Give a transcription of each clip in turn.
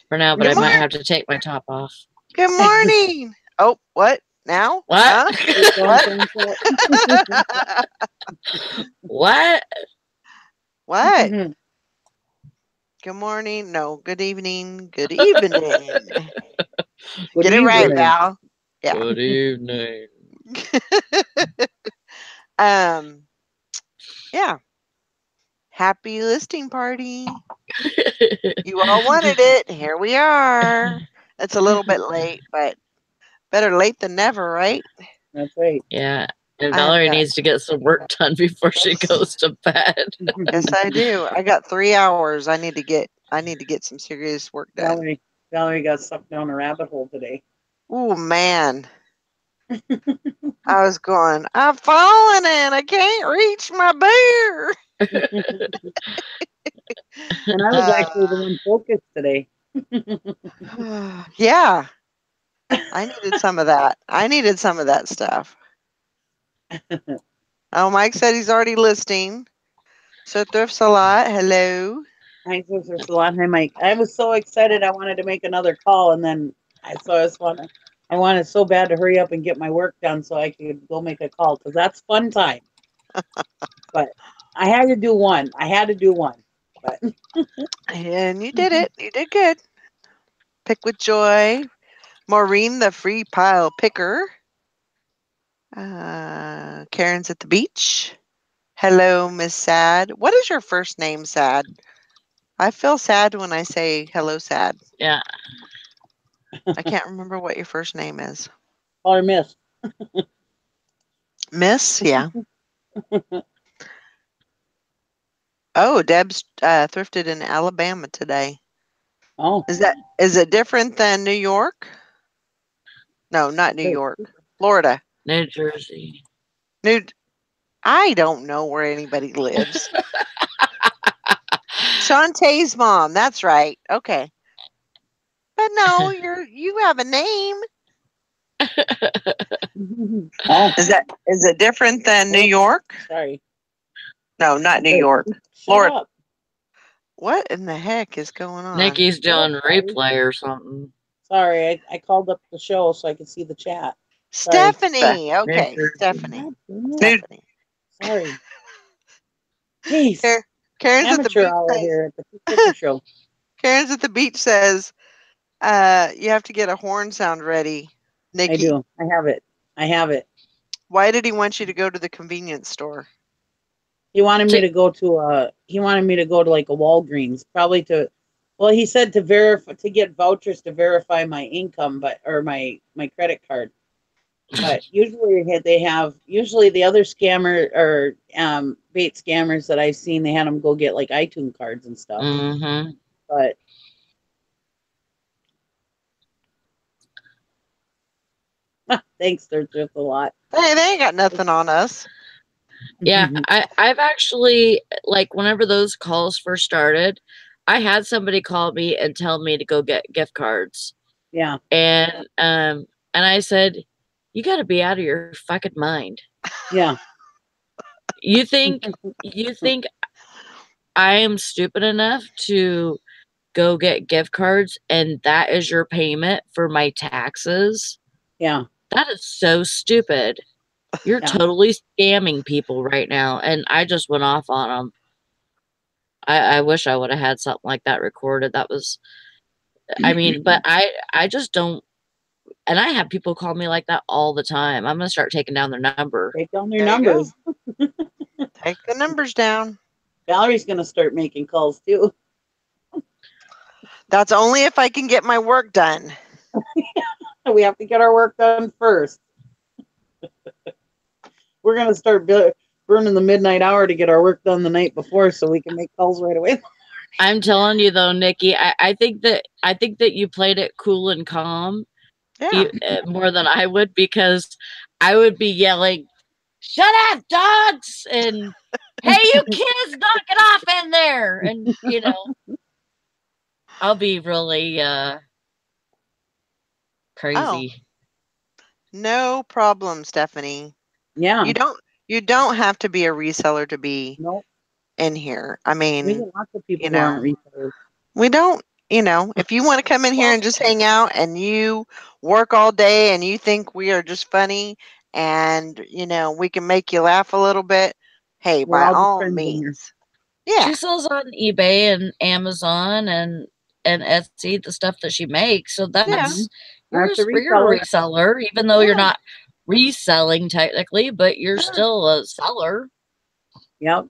For now, but Good I might morning. have to take my top off. Good morning. Oh, what? Now? What? Huh? Keep going, What? sunset. What? What? Good morning. No, good evening. Good evening. Good Get it right, evening. Val. Yeah. Good evening. um, yeah. Happy listing party. You all wanted it. Here we are. It's a little bit late, but better late than never, right? That's right. Yeah. And I have Valerie got, needs to get some work done before she goes to bed. yes, I do. I got 3 hours. I need to get some serious work done. Valerie got sucked down a rabbit hole today. Oh man. I was going, I'm falling and I can't reach my bear. And I was actually the one focused today. Yeah, I needed some of that. I needed some of that stuff. Oh, Mike said he's already listing. So thrifts a lot. Hello. Hi, Sister Salon. Hi, Mike. I was so excited. I wanted to make another call, and then I wanted so bad to hurry up and get my work done so I could go make a call because that's fun time. But I had to do one. But And you did it. You did good. Pick with joy. Maureen, the free pile picker. Karen's at the beach. Hello, Miss Sad. What is your first name, Sad? I feel sad when I say hello, Sad. Yeah. I can't remember what your first name is. call her Miss. Miss? Yeah. Oh, Deb's thrifted in Alabama today. Oh, Is it different than New York? No, not New great. York. Florida. New Jersey. New I don't know where anybody lives. Shantae's mom. That's right. Okay. But no, you have a name. Oh, Is it different than New whoops. York? Sorry. No, not New Hey, York. shut Florida. up. What in the heck is going on? Nikki's doing Sorry. replay or something. Sorry, I called up the show so I could see the chat. Sorry. Stephanie. New Okay, Jersey. Stephanie. God damn it. New Stephanie. Sorry. Jeez. Karen's at the Amateur beach hour says here at the Pacific Show. Karen's at the beach says, you have to get a horn sound ready, I Nikki. do. I have it. I have it. Why did he want you to go to the convenience store? He wanted me to go to like a Walgreens, probably to well, he said to verify to get vouchers to verify my income, or my credit card. But usually usually the other scammer or bait scammers that I've seen, they had them go get like iTunes cards and stuff. Mm-hmm. But thanks, there's just a lot. Hey, they ain't got nothing on us. Yeah, I've actually, like, whenever those calls first started, I had somebody call me and tell me to go get gift cards. Yeah. And I said, you got to be out of your fucking mind. Yeah. You think I am stupid enough to go get gift cards and that is your payment for my taxes? Yeah. That is so stupid. You're Yeah. totally scamming people right now. And I just went off on them. I wish I would have had something like that recorded. That was, I mean, but I just don't, and I have people call me like that all the time. I'm going to start taking down their number. Take down their There you numbers. go. Take the numbers down. Valerie's going to start making calls too. That's only if I can get my work done. We have to get our work done first. We're going to start burning the midnight hour to get our work done the night before so we can make calls right away. I'm telling you though, Nikki, I think that you played it cool and calm. Yeah. More than I would, because I would be yelling, "Shut up, dogs!" and "Hey, you kids, knock it off in there!" And I'll be really crazy. Oh, no problem, Stephanie. Yeah. You don't have to be a reseller to be Nope. in here. I We mean, get lots of people you who aren't know, resellers. we don't, if you want to come in here Well, and just hang out and you work all day and you think we are just funny and, we can make you laugh a little bit, hey, We're by all just all friends in here. means. Yeah. she sells on eBay and Amazon and Etsy the stuff that she makes. So Yeah. Mhm. you're That's a you're a reseller. reseller, even though you're Yeah. not reselling technically, but you're Sure. still a seller. Yep.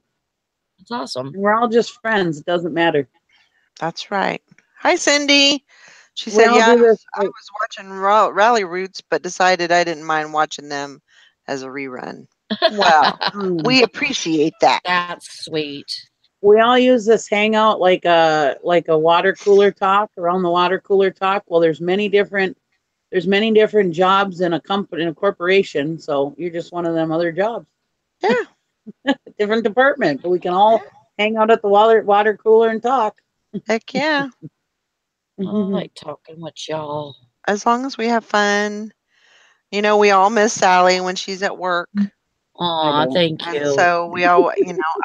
It's awesome. And we're all just friends. It doesn't matter. That's right. Hi, Cindy. She We said, all yeah, do this. I Like, was watching Rally Roots, but decided I didn't mind watching them as a rerun. Well, we appreciate that. That's sweet. we all use this hangout like a water cooler talk around the water cooler talk. Well, there's many different jobs in a company, in a corporation. So you're just one of them other jobs, Yeah. different department, but we can Yeah. all hang out at the water cooler and talk. Heck yeah. I like talking with y'all. As long as we have fun. We all miss Sally when she's at work. I Aw, don't. thank And you. so we all,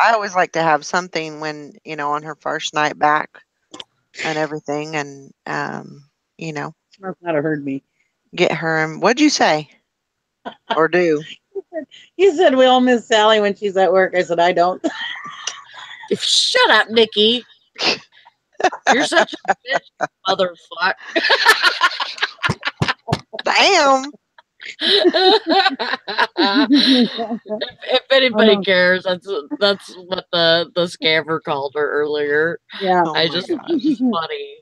I always like to have something when, on her first night back and everything. And, you know, She must not have heard me. get her. And what'd you say or do? You said we all miss Sally when she's at work. I said I don't. Shut up, Nikki. You're such a bitch, motherfucker. Damn. If anybody cares, that's what the scammer called her earlier. Yeah. Oh I my just gosh. it's funny.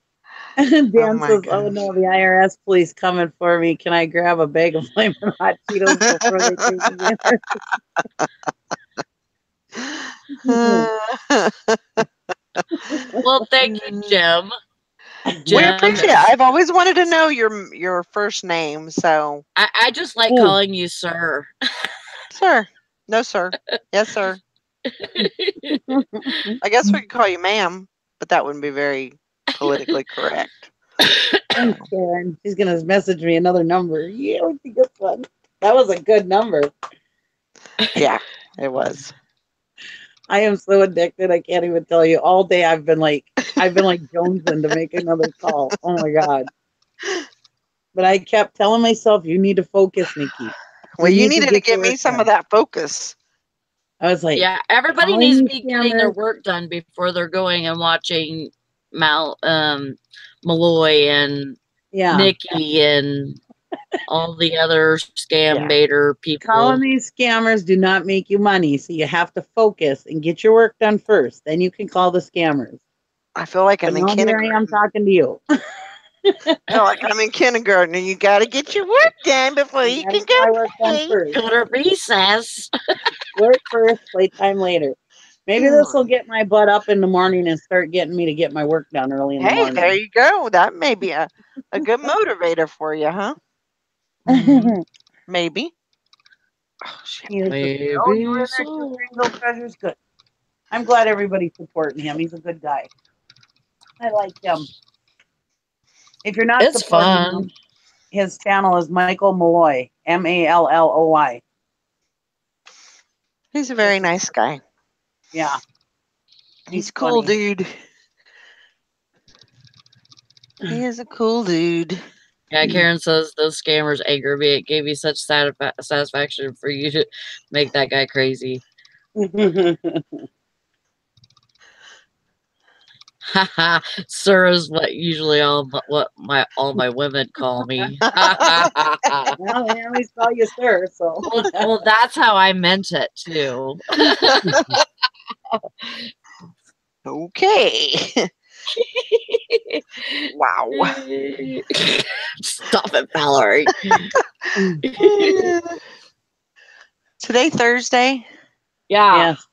Dan my says, "Oh gosh. no, the IRS police coming for me. Can I grab a bag of flaming hot Cheetos before they take me in?" Well, thank you, Jim. We Jim appreciate it. is I've always wanted to know your first name. So, I just like Oh, calling you sir. sir. No, sir. Yes, sir. I guess we could call you ma'am, but that wouldn't be very politically correct. thanks, Karen. She's gonna message me another number. Yeah, we can get one. That was a good number. Yeah, it was. I am so addicted. I can't even tell you. All day I've been like jonesing to make another call. Oh my god! But I kept telling myself, "You need to focus, Nikki. Well, You you need to needed to get your give me work some of done." that focus. I was like, Yeah, everybody calling needs to these be getting their scammers. work done before they're going and watching Malloy and Yeah, Nikki and all the other scam Yeah. baiter calling people. these scammers do not make you money. So you have to focus and get your work done first. Then you can call the scammers. I feel like But I'm in now here I am kindergarten. talking to you. I feel like I'm in kindergarten and you got to get your work done before I you gotta can get go my work done play. first. Go to recess. Work first, playtime later. Maybe this will Hmm. get my butt up in the morning and start getting me to get my work done early in the Hey, there morning. you go. That may be a good motivator for you, huh? Mhm. Maybe. Oh, shit. Peter says, "Oh, you were Maybe in there too, so. Greenville Treasures. Good. I'm glad everybody's supporting him. He's a good guy. I like him. If you're not It's supporting fun. him, his channel is Michael Malloy, Malloy. He's a very nice guy. Yeah, He's he's a cool funny. dude. He is a cool dude. Yeah, Karen says those scammers anger me. It gave me such satisfaction for you to make that guy crazy. Haha, sir is what usually all my women call me. Well, they always call you sir, so Well, that's how I meant it too. Okay. Wow. Stop it, Valerie. Today, Thursday. Yeah, yes,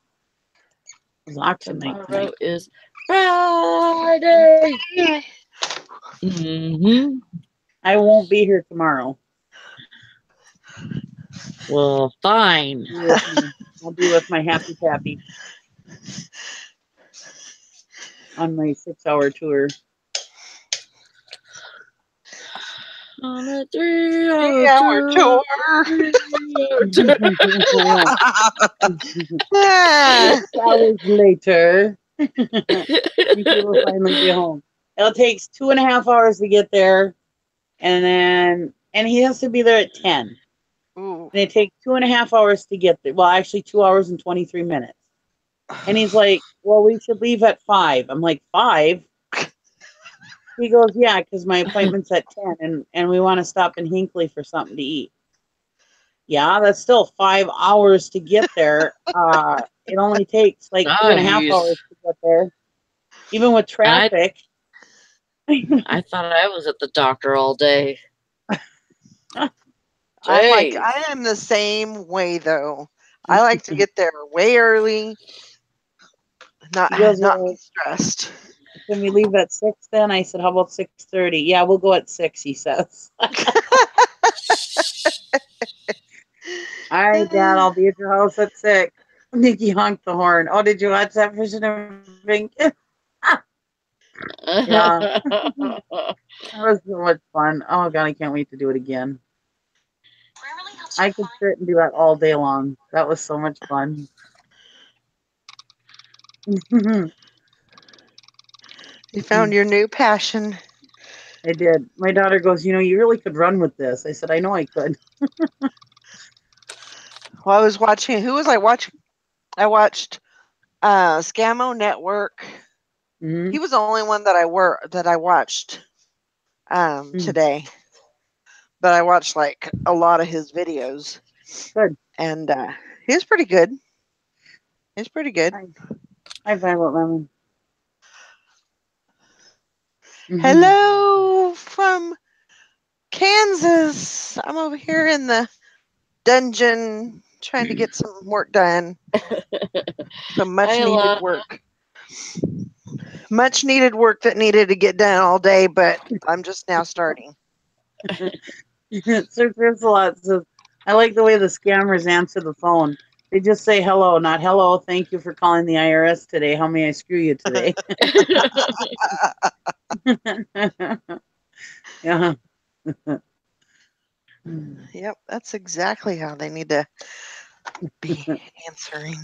it's auction night tomorrow tonight. is Friday. Hmm. I won't be here tomorrow. Well, fine. I'll be with my happy pappy on my 6-hour tour. On a 3-hour 3-hour tour. tour. 3-hour tour. Ah. 6 hours later, we will finally be home. It'll take 2.5 hours to get there, and he has to be there at 10. Ooh. And it takes 2.5 hours to get there. Well, actually, 2 hours and 23 minutes. And he's like, "Well, we should leave at 5." I'm like, 5? He goes, "Yeah, because my appointment's at 10, and we want to stop in Hinckley for something to eat." Yeah, that's still 5 hours to get there. It only takes like 2.5 hours Nice. to get there, even with And traffic. I thought I was at the doctor all day. Jeez. I am the same way though. I like to get there way early, He goes, not be "Well, stressed. can we leave at 6 then?" I said, "How about 6:30?" "Yeah, we'll go at 6," he says. "All right, Dad, I'll be at your house at 6." Nikki honked the horn. "Oh, did you watch that Vision of Pink?" Yeah, that was so much fun. Oh God, I can't wait to do it again. I could sit and do that all day long. That was so much fun. I You found your new passion. did. My daughter goes, "You really could run with this." I said, "I know I could." Well, I was watching. Who was I watching? I watched Scammo Network. Mm-hmm. He was the only one that I watched today. But I watched like a lot of his videos, Good. and he was pretty good. He's pretty good. I find what lemon. Mm-hmm. Hello from Kansas. I'm over here in the dungeon trying to get some work done. Some much I needed love work. Much needed work that needed to get done all day, but I'm just now starting. Sir Chris-a-lot says, "I like the way the scammers answer the phone. They just say hello, not hello. Thank you for calling the IRS today. How may I screw you today?" Yeah. Yep, that's exactly how they need to be answering.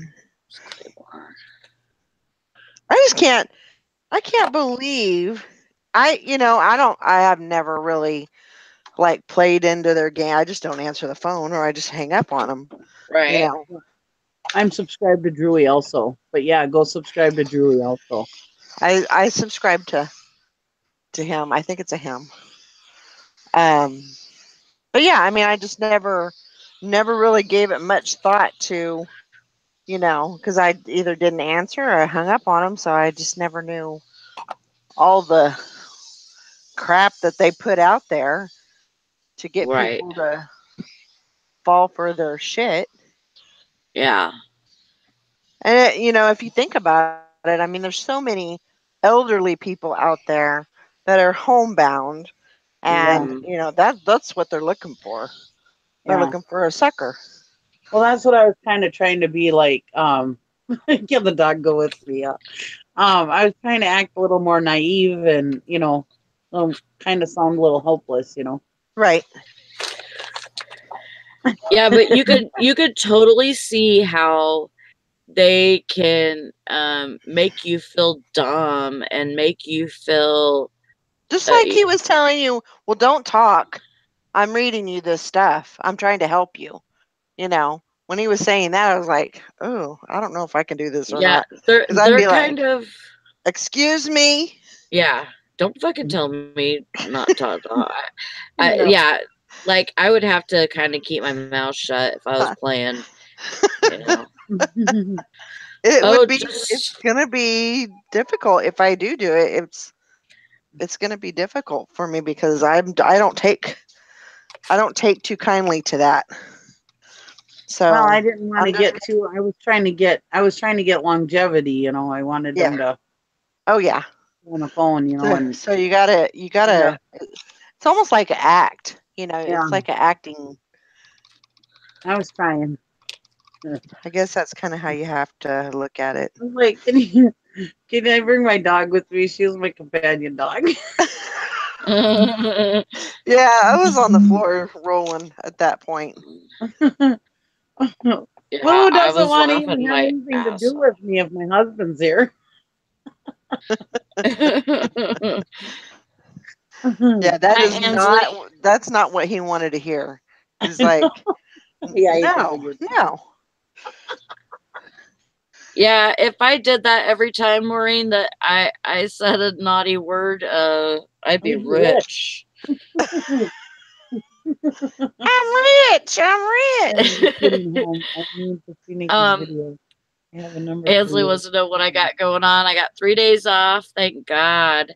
I can't believe I have never really like played into their game. I just don't answer the phone or I just hang up on them. You right. know, I'm subscribed to Drewy also. But yeah, go subscribe to Drewy also. I subscribe to him. I think it's a him. Um, but yeah, I mean, I just never really gave it much thought to, because I either didn't answer or I hung up on him, so I just never knew all the crap that they put out there to get Right. people to fall for their shit. Yeah. And if you think about it, I mean, there's so many elderly people out there that are homebound, and Hmm. that's what they're looking for. They're Yeah. looking for a sucker. Well, that's what I was kind of trying to be like. Give the dog go with me. I was trying to act a little more naive and, kind of sound a little hopeless. Right. Yeah, but you could totally see how they can make you feel dumb and make you feel Just uh, like he was telling you, well, don't talk. I'm reading you this stuff. I'm trying to help you. When he was saying that, I was like, oh, I don't know if I can do this or yeah, not. they're Because I'd they're be kind like, of excuse me. yeah. Don't fucking tell me not to talk. You know, Yeah, like I would have to kind of keep my mouth shut if I was playing. You know. Oh, it's just going to be difficult if I do it. It's going to be difficult for me because I don't take too kindly to that. Well, So I didn't want I'm to just get too. I was trying to get longevity. I wanted yeah. them to Oh yeah. on the phone. And So you gotta. yeah, It's almost like an act. yeah. It's like an acting. I was trying. I guess that's kind of how you have to look at it. I was like, can I bring my dog with me? She was my companion dog. Yeah, I was on the floor rolling at that point. Well, Yeah, who I doesn't was want to even laughing have my anything to ass do with me if my husband's here? off. Yeah, Hi, Ansley. that's not what he wanted to hear. He's like, Yeah, you can no, figure. no. Yeah, if I did that every time, Maureen, that I said a naughty word, I'd be You'd be rich. rich. I'm rich. I'm I'm rich. just getting home. I need to see Nikki's um, video. I have a number for Ansley you. wants to know what I got going on. I got 3 days off, thank God.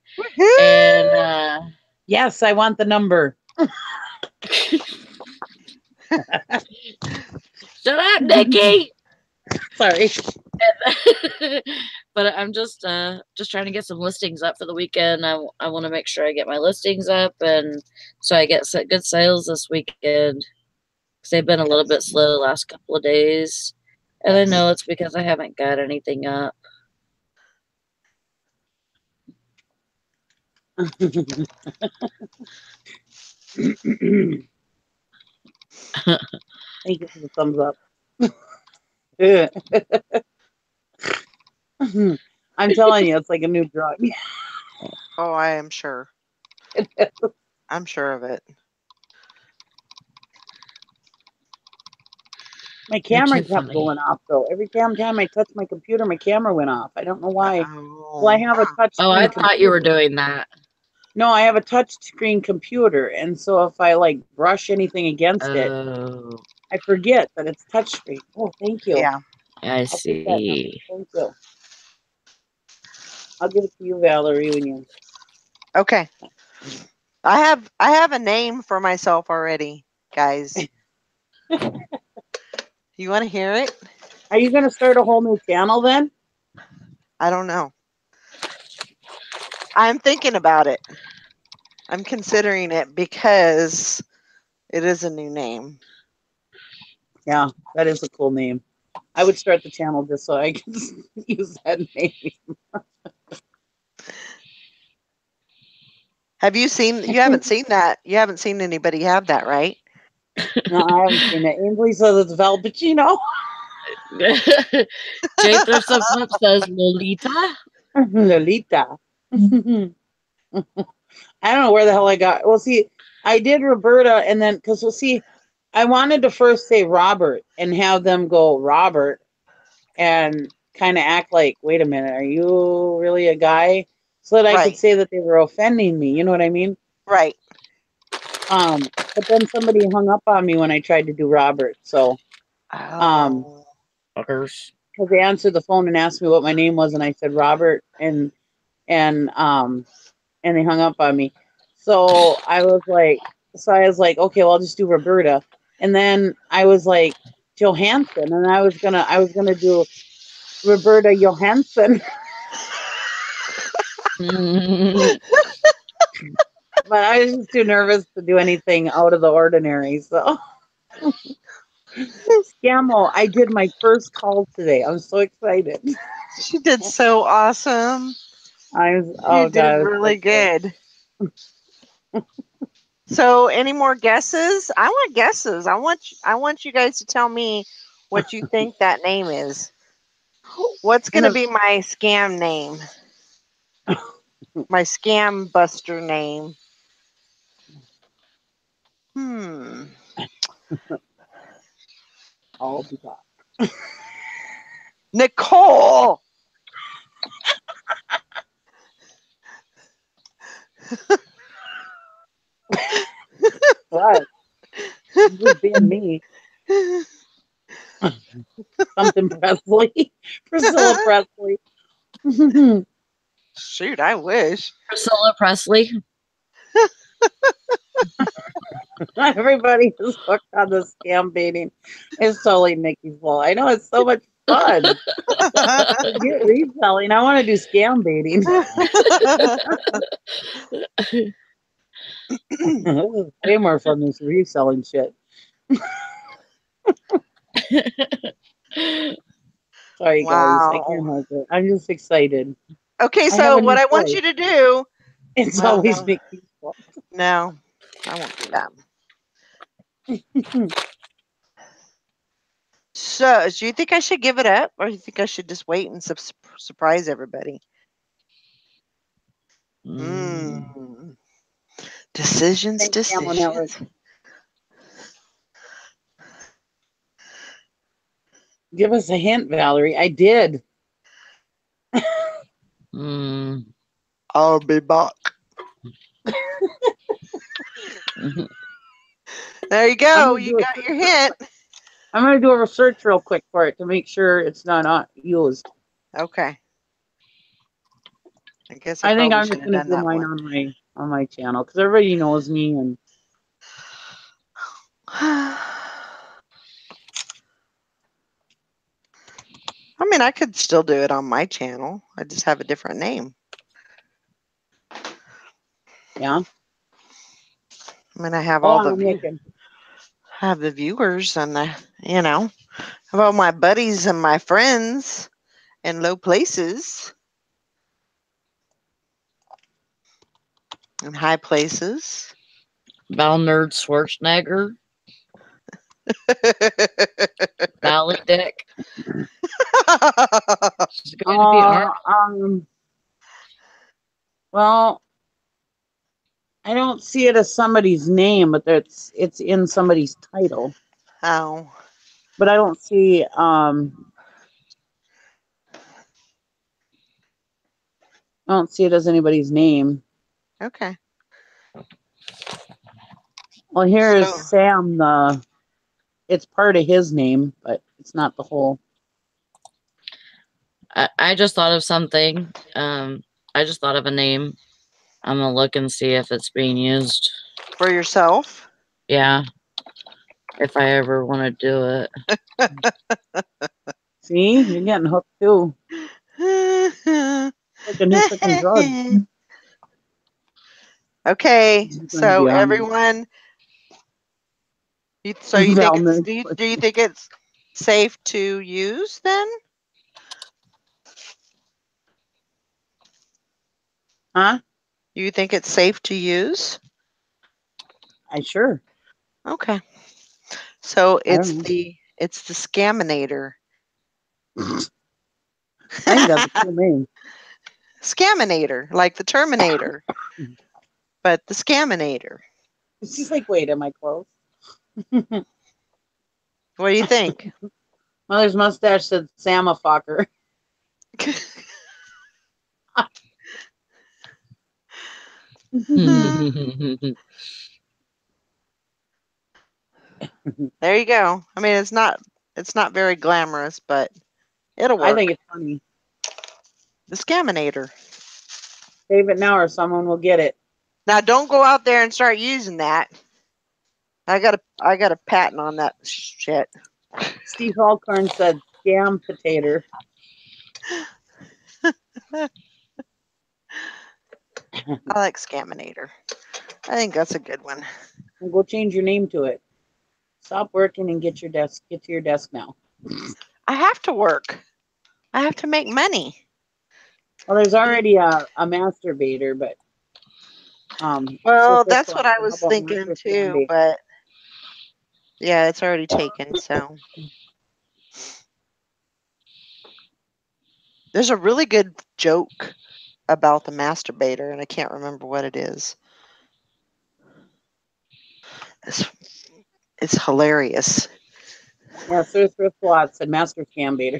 And Woohoo! Yes, I want the number. shut up, Nikki. Sorry. But I'm just trying to get some listings up for the weekend. I want to make sure I get my listings up, and so I get good sales this weekend, because they've been a little bit slow the last couple of days, and I know it's because I haven't got anything up. Thank you for the thumbs up. I'm telling you, it's like a new drug. Oh, I am sure. I'm sure of it. My You're camera too kept funny. going off though. Every damn time I touched my computer, my camera went off. I don't know why. Well, I Oh, have a touch Oh, I screen thought you were computer. doing that. No, I have a touch screen computer, and so if I like brush anything against it, Oh, I forget that it's touch screen. Oh, thank you. yeah. I I'll take that number. see. Thank you. I'll give it to you, Valerie, when you. Okay. I have a name for myself already, guys. You want to hear it? Are you going to start a whole new channel then? I don't know. I'm thinking about it. I'm considering it because it is a new name. Yeah, that is a cool name. I would start the channel just so I could use that name. Have you seen? You haven't seen that. You haven't seen anybody have that, right? No, I haven't seen it. Ainsley says it's Val Pacino. Jay Thrifts Up says Lolita. Lolita. I don't know where the hell I got. Well, see, I did Roberta, and then because we'll see, I wanted to first say Robert and have them go Robert and kind of act like, wait a minute, are you really a guy? So that I could Right. say that they were offending me. You know what I mean? Right. But then somebody hung up on me when I tried to do Robert. So, Oh. Fuckers. because they answered the phone and asked me what my name was, and I said Robert, and and they hung up on me. So I was like, okay, well, I'll just do Roberta. And then I was like, Johansson, and I was gonna do Roberta Johansson, but I was just too nervous to do anything out of the ordinary. So, Scammo, I did my first call today. I'm so excited. She did so awesome. You Oh god, did I was so really excited. good. So, any more guesses? I want guesses. I want you guys to tell me what you think that name is. What's And going to be my scam name? My scam buster name. Hmm. I'll be back. Nicole. What? I'm just being me. Something Presley. Priscilla Presley. Shoot, I wish. Priscilla Presley. Everybody is hooked on the scam baiting. It's totally Nikki's fault. I know it's so much fun. Forget reselling. I want to do scam baiting. This is way more fun than reselling shit. Sorry, guys. I Wow. can't help it. I'm just excited. Okay, I have so a new what I want toy. you to do, It's well, always no, Nikki. No, I won't do that. So, do you think I should give it up, or do you think I should just wait and surprise everybody? Decisions, Thanks, Camel Network. decisions. Give us a hint, Valerie. I did. I'll be back. There you go. You got your hint. I'm going to do a research real quick for it to make sure it's not used. Okay. I guess I think probably I'm should just have going to done do that mine one. on my channel because everybody knows me. And I mean, I could still do it on my channel. I just have a different name. yeah. I mean, I have all the have the viewers and the, have all my buddies and my friends in low places and high places. Val Nerd Schwarzenegger. Valley Dick. She's going to be Arnold. Well, I don't see it as somebody's name, but it's in somebody's title. Oh. But I don't see it as anybody's name. Okay. Well, here is Sam. It's part of his name, but it's not the whole. I just thought of something. I just thought of a name. I'm gonna look and see if it's being used. For yourself? Yeah. If I ever want to do it. See, you're getting hooked too. Like a new freaking drug. Okay, so everyone, do you think it's safe to use then? Huh? Do you think it's safe to use? Sure. Okay. So it's the Scaminator. I think that's a cool name. Scaminator, like the Terminator, but the Scaminator. She's like, wait, am I close? What do you think? Mother's mustache said Samafocker. There you go. I mean, it's not very glamorous, but it'll work. I think it's funny. The Scaminator. Save it now or someone will get it. Now don't go out there and start using that. I got a patent on that shit. Steve Alcorn said scam potato. I like Scaminator. I think that's a good one. Well, go change your name to it. Stop working and get to your desk now. I have to work. I have to make money. Well, there's already a masturbator, but well, that's what I was thinking too, but yeah, it's already taken, so there's a really good joke about the masturbator, and I can't remember what it is. It's hilarious. Yeah, Sir Thrift Watts said master scam baiter.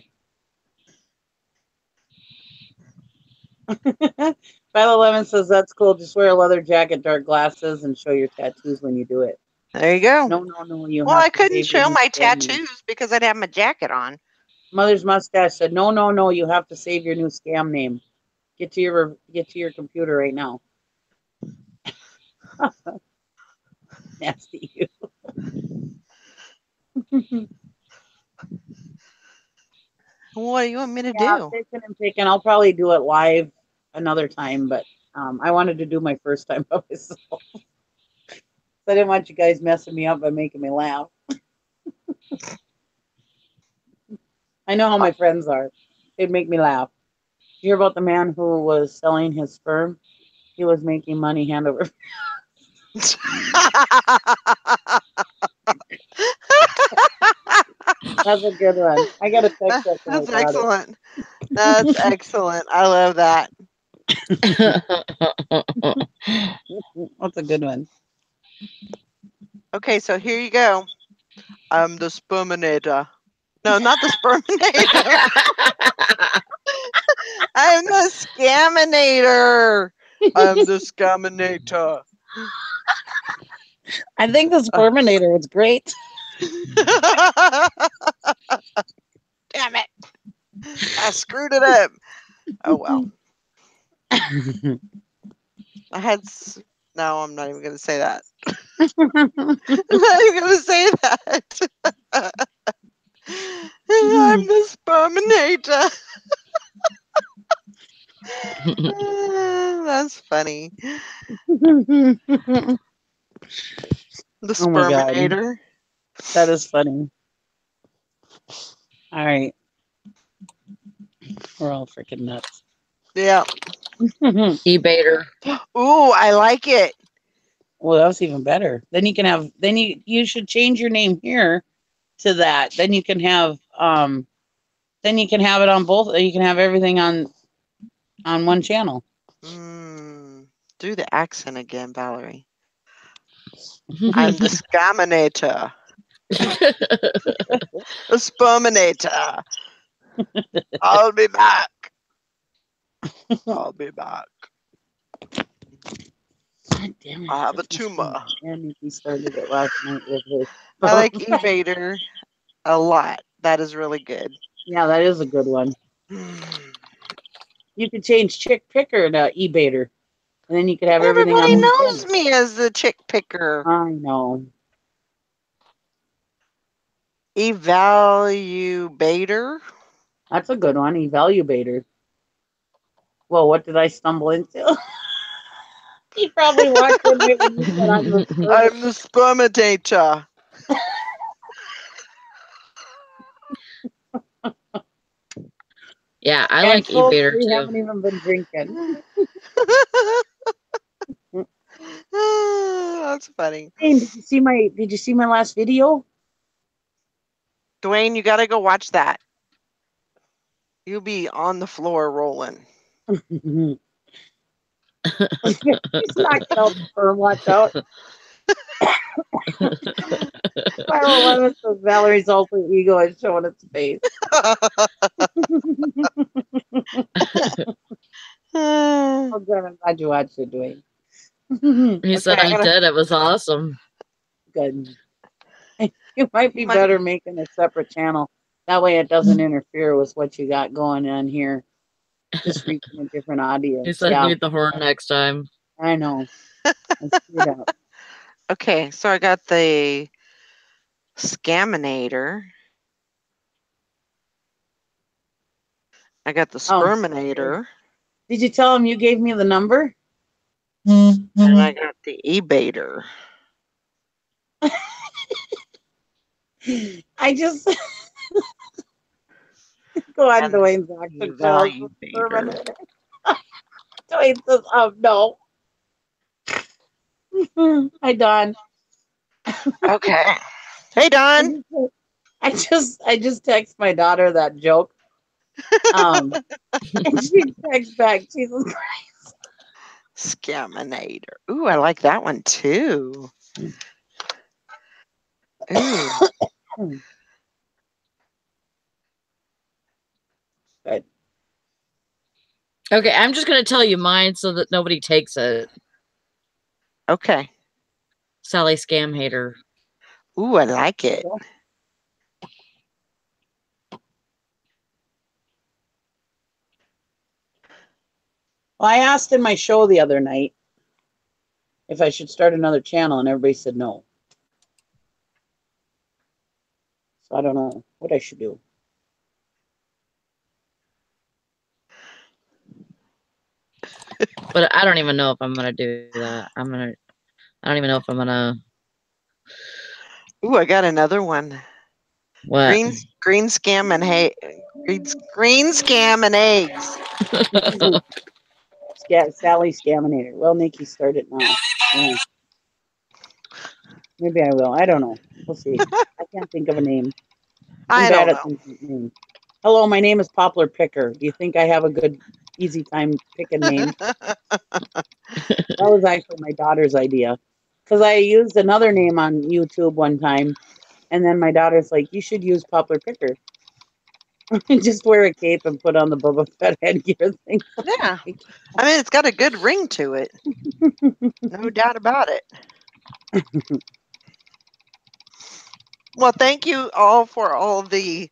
511 says that's cool. Just wear a leather jacket, dark glasses, and show your tattoos when you do it. There you go. No. Well, I couldn't show my tattoos because I'd have my jacket on. Mother's mustache said, no. You have to save your new scam name. Get to your computer right now. Nasty you. What do you want me to do? Taken. I'll probably do it live another time, but I wanted to do my first time by myself. I didn't want you guys messing me up by making me laugh. I know how my friends are. They'd make me laugh. You hear about the man who was selling his sperm? He was making money hand over. That's a good one. I got to text that to my That's daughter. excellent. That's excellent. I love that. That's a good one. Okay, so here you go. I'm the sperminator. No, not the sperminator. I'm the scaminator. I'm the scaminator. I think the Sperminator was great. Damn it. I screwed it up. Oh, well. I had. No, I'm not even going to say that. I'm not even going to say that. I'm the sperminator. That's funny. The Oh my God. sperminator. That is funny. All right. We're all freaking nuts. Yeah. eBaiter. Ooh, I like it. Well, that was even better. Then you can have. Then you should change your name here to that. Then you can have. Then you can have it on both. You can have everything on one channel. Do the accent again, Valerie. I'm the scaminator. The sperminator. I'll be back. I'll be back. God damn it. I have a tumor. And he started it last night with his. I like eBaiter a lot. That is really good. Yeah, that is a good one. You could change Chick Picker to eBaiter, and then you could have everything on Everybody one knows channel. me as the chick picker. I know. Evaluator. That's a good one. Evaluator. Well, what did I stumble into? He probably walked in right when you said I'm the I'm the sperminator. Yeah, I And like folks, eBaiter we too. haven't even been drinking. That's funny. Hey, did you see my last video? Dwayne, you got to go watch that. You'll be on the floor rolling. He's knocking out the firm. Watch out. Viral Lemon says Valerie's alter ego is showing its face. Oh, good. I'm glad you watched it, Dwayne. He said I did. It was awesome. Good. You might be better making a separate channel. That way it doesn't interfere with what you got going on here. Just reaching a different audience. He said need the horn next time. I know. I screwed up. Okay, so I got the Scaminator. I got the Sperminator. Did you tell him you gave me the number? And I got the eBaiter. I just go on Dwayne's auction channel. Dwayne says, no. Hi, Don. Okay. Hey, Don. I just text my daughter that joke. And she texts back, Jesus Christ. Scaminator. Ooh, I like that one too. Ooh. Good. Okay, I'm just going to tell you mine so that nobody takes it. Okay. Sally Scam Hater. Ooh, I like it. Well, I asked in my show the other night if I should start another channel, and everybody said no. So I don't know what I should do. But I don't even know if I'm going to do that. I don't even know if I'm going to. Ooh, I got another one. What? Green scam and green scam and eggs. Sally Scaminator. Well, Nikki started now. Yeah. Maybe I will. I don't know. We'll see. I can't think of a name. I'm I bad don't at know. thinking of names. Hello, my name is Poplar Picker. Do you think I have a good, easy time picking names? That was actually my daughter's idea. Because I used another name on YouTube one time, and then my daughter's like, you should use Poplar Picker. Just wear a cape and put on the Boba Fett headgear thing. Yeah. I mean, it's got a good ring to it. No doubt about it. Well, thank you all for all the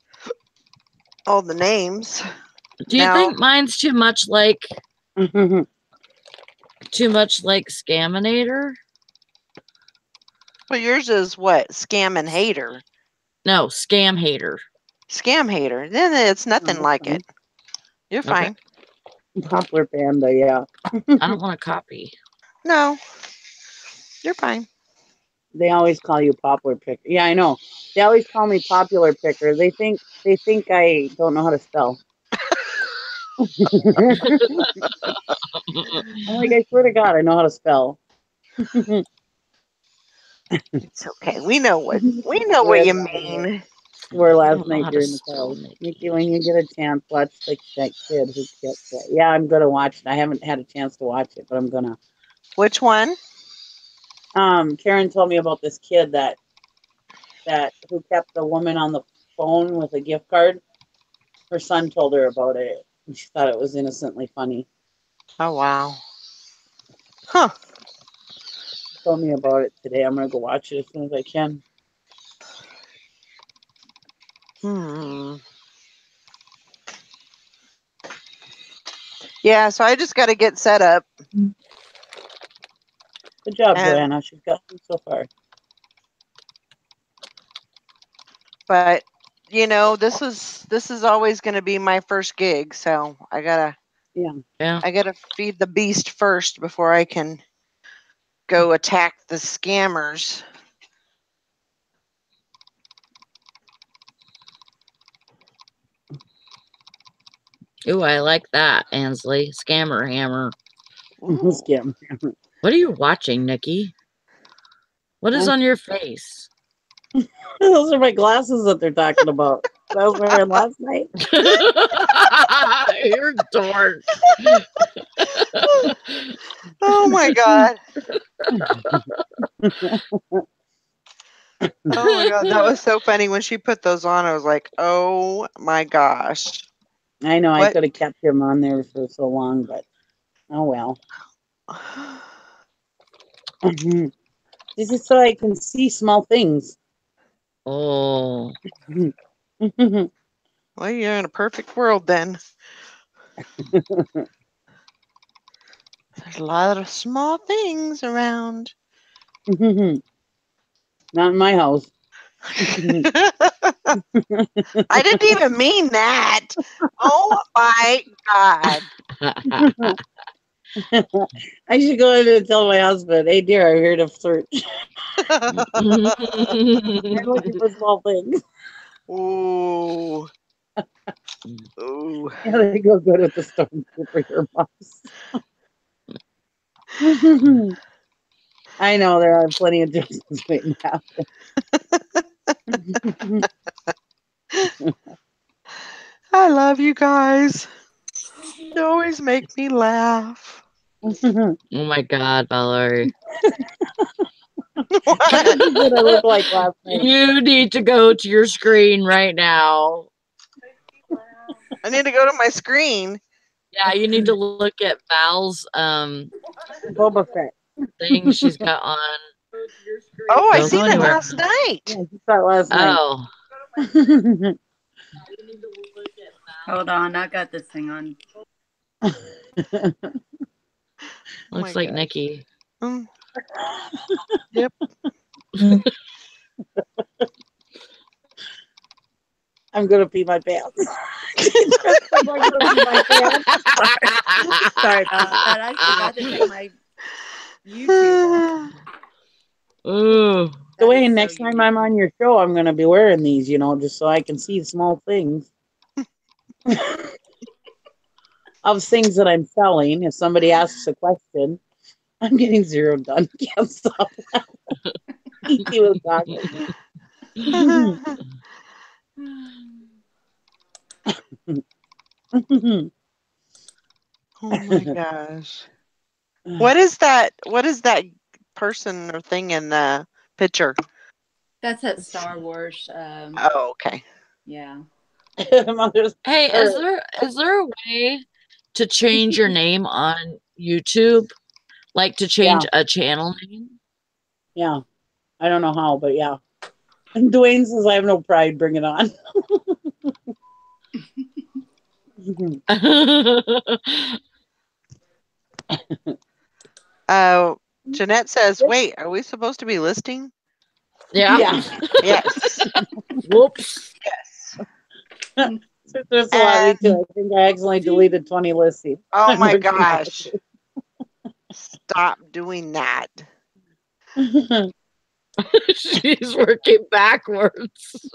names. Do you Now, think mine's too much like Scaminator? well, yours is what? Scam and hater. No, Scam Hater. Scam hater. Then it's nothing like fine. it. You're Okay. fine. Poplar Panda, yeah. I don't want to copy. No, you're fine. They always call you Poplar Picker. Yeah, I know. They always call me Popular Picker. They think I don't know how to spell. I'm like, I swear to God, I know how to spell. It's okay. We know what Swear you by it. mean. Swore I last don't know night how to during the spell call. Nikki. Nikki, when you get a chance, watch that kid who gets it. Yeah, I'm gonna watch it. I haven't had a chance to watch it, but I'm gonna. Which one? Karen told me about this kid that who kept the woman on the phone with a gift card. Her son told her about it, and she thought it was innocently funny. Oh wow. Huh. She told me about it today. I'm gonna go watch it as soon as I can. Yeah, so I just got to get set up. Good job, And, Joanna. She's got me so far. but this is always going to be my first gig, so I gotta Yeah. feed the beast first before I can go attack the scammers. Ooh, I like that, Ansley. Scammer Hammer. Scam. What are you watching, Nikki? What is on your face? Those are my glasses that they're talking about. That I was wearing last night. You're a dork. Oh my god. Oh my god, that was so funny when she put those on. I was like, "Oh my gosh." I know I What? could have kept him on there for so long, but oh well. This is so I can see small things. Oh. Well, you're in a perfect world then. There's a lot of small things around. Not in my house. I didn't even mean that. Oh my god. I should go in and tell my husband, hey dear, I heard of search. I'm looking for small things. Ooh. Ooh. Yeah, they go good with the stormtrooper earmuffs. I know there are plenty of Jasons waiting to happen. I love you guys. You always make me laugh. Oh my God, Valerie. What did I look like last night? You need to go to your screen right now. I need to go to my screen. Yeah, you need to look at Val's Boba Fett thing she's got on. Oh, I Don't go seen it anywhere. last night. Yeah, you saw it last night. Oh. Hold on, I got this thing on. Looks like gosh. Nikki. Yep. I'm gonna pee my pants. I'm gonna pee my pants. Sorry about that. I forgot to take my YouTube. Ooh. Dwayne, next time I'm on your show, I'm gonna be wearing these, just so I can see small things. Of things that I'm selling. If somebody asks a question, I'm getting zero done. Can't stop. he was talking. Oh my gosh. What is that? What is that person or thing in the picture? That's that Star Wars. Oh, okay. Yeah. Mother's Hey, or is there a way to change your name on YouTube? Like to change yeah, a channel name? yeah. I don't know how, but yeah. And Dwayne says I have no pride. Bring it on. Jeanette says, "Wait, are we supposed to be listing?" Yeah. Yeah. Yes. Whoops. Yes. There's a lot of me And too. I think I accidentally deleted 20 listings. oh I'm my working on gosh, stop doing that. it. She's working backwards.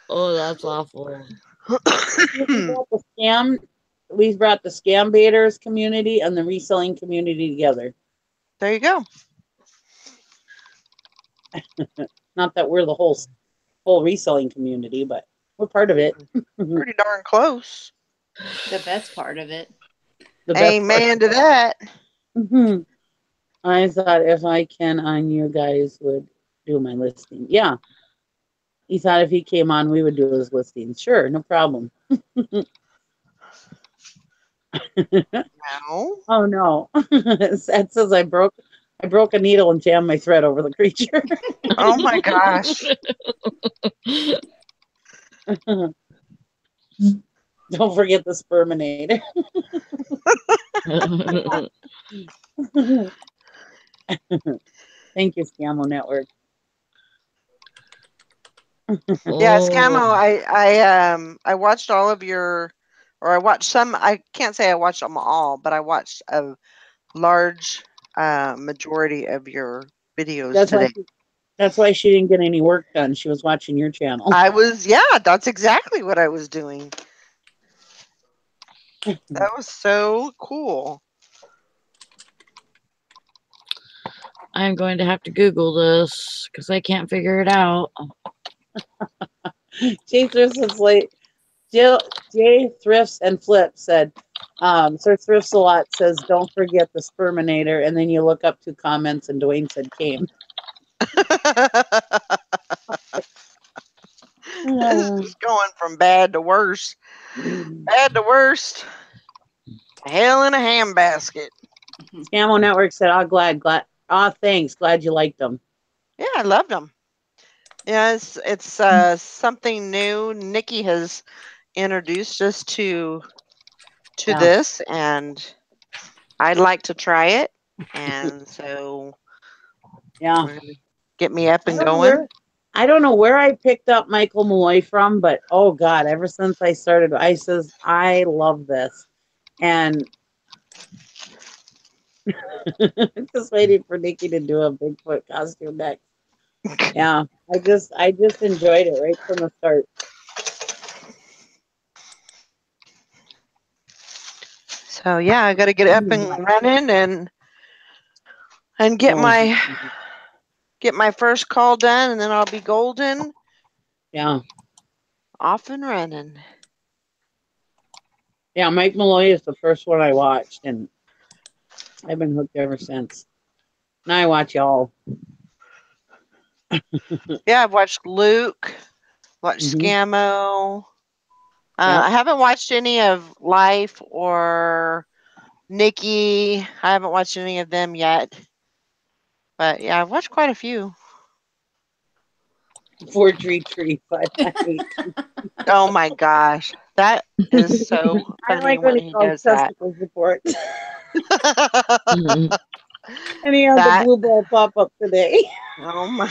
Oh, that's awful. We brought the scam. We brought the scam baiters community and the reselling community together. There you go. Not that we're the whole reselling community, but we're part of it. Pretty darn close. The best part of it. The best part. Amen to that. Mhm. I thought if I can on you guys would do my listing. Yeah. He thought if he came on, we would do his listing. Sure, no problem. No. Oh no. That says I broke a needle and jammed my thread over the creature. Oh my gosh. Don't forget the sperminator. Thank you, Scamo Network. Yeah, Scamo, Oh. I watched all of your, or I watched some. I can't say I watched them all, but I watched a large majority of your videos That's why today. that's why she didn't get any work done. She was watching your channel. Yeah, that's exactly what I was doing. That was so cool. I'm going to have to Google this because I can't figure it out. Jay Thrifts is late. Jay Thrifts and Flip said, Sir Thrifts a lot says, don't forget the sperminator. And then you look up 2 comments and Dwayne said came. It's just going from bad to worse. Bad to worst. Hell in a handbasket. Scamo Network said, thanks. Glad you liked them. Yeah, I loved them. Yeah, it's something new. Nikki has introduced us to Yeah. this, and I'd like to try it. And so Yeah. we're gonna get me up I and don't know going. I don't know where I picked up Michael Malloy from, but oh God, ever since I started, I says, I love this. And just waiting for Nikki to do a Bigfoot costume next. Yeah, I just enjoyed it right from the start. So yeah, I got to get up and running and get my first call done, and then I'll be golden. Yeah. Off and running. Yeah, Mike Malloy is the first one I watched, and I've been hooked ever since. Now I watch y'all. Yeah, I've watched Luke, watched Scammo. Yep. I haven't watched any of Life or Nikki. I haven't watched any of them yet. But yeah, I've watched quite a few. 433 598. Oh my gosh. That is so I funny like when when he he calls does that. testicles report. And he had the That blue ball pop up today. oh my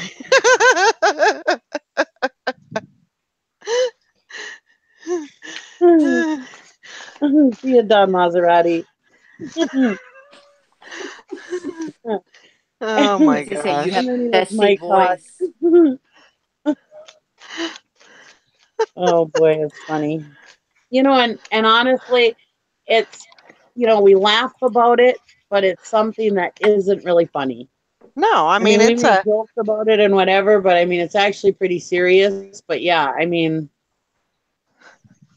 See you, Don Maserati. oh my They say you gosh. have And then he the was best Mike Hawk. voice. Oh boy, it's funny. And honestly, it's we laugh about it, but it's something that isn't really funny. No, I I mean mean, we it's make a jokes about it and whatever, but I mean, it's actually pretty serious. But yeah, I mean,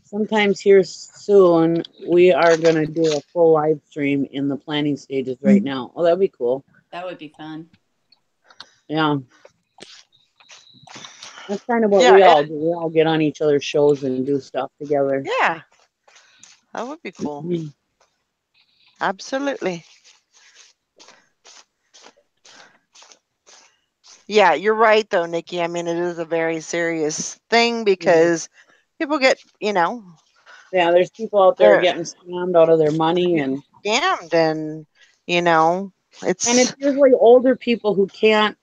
sometime here soon, we are going to do a full live stream in the planning stages right now. Oh, that'd be cool. That would be fun. Yeah. That's kind of what yeah, we all do. We all get on each other's shows and do stuff together. yeah, that would be cool. Absolutely. Yeah, you're right though, Nikki. I mean, it is a very serious thing because people get, Yeah, there's people out there they're getting scammed out of their money, and scammed, and you know, it's it's usually older people who can't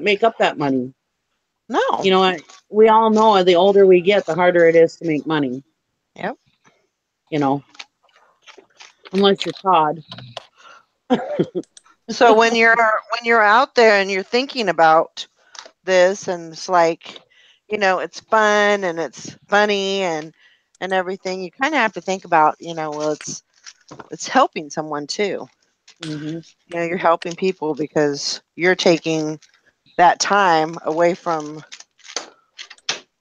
make up that money. no. You know, we all know the older we get, the harder it is to make money. Yep. You know, unless you're Todd. So when you're out there and you're thinking about this, and it's like, it's fun and it's funny and everything, you kind of have to think about, well, it's helping someone too. Hmm. You're helping people because you're taking that time away from,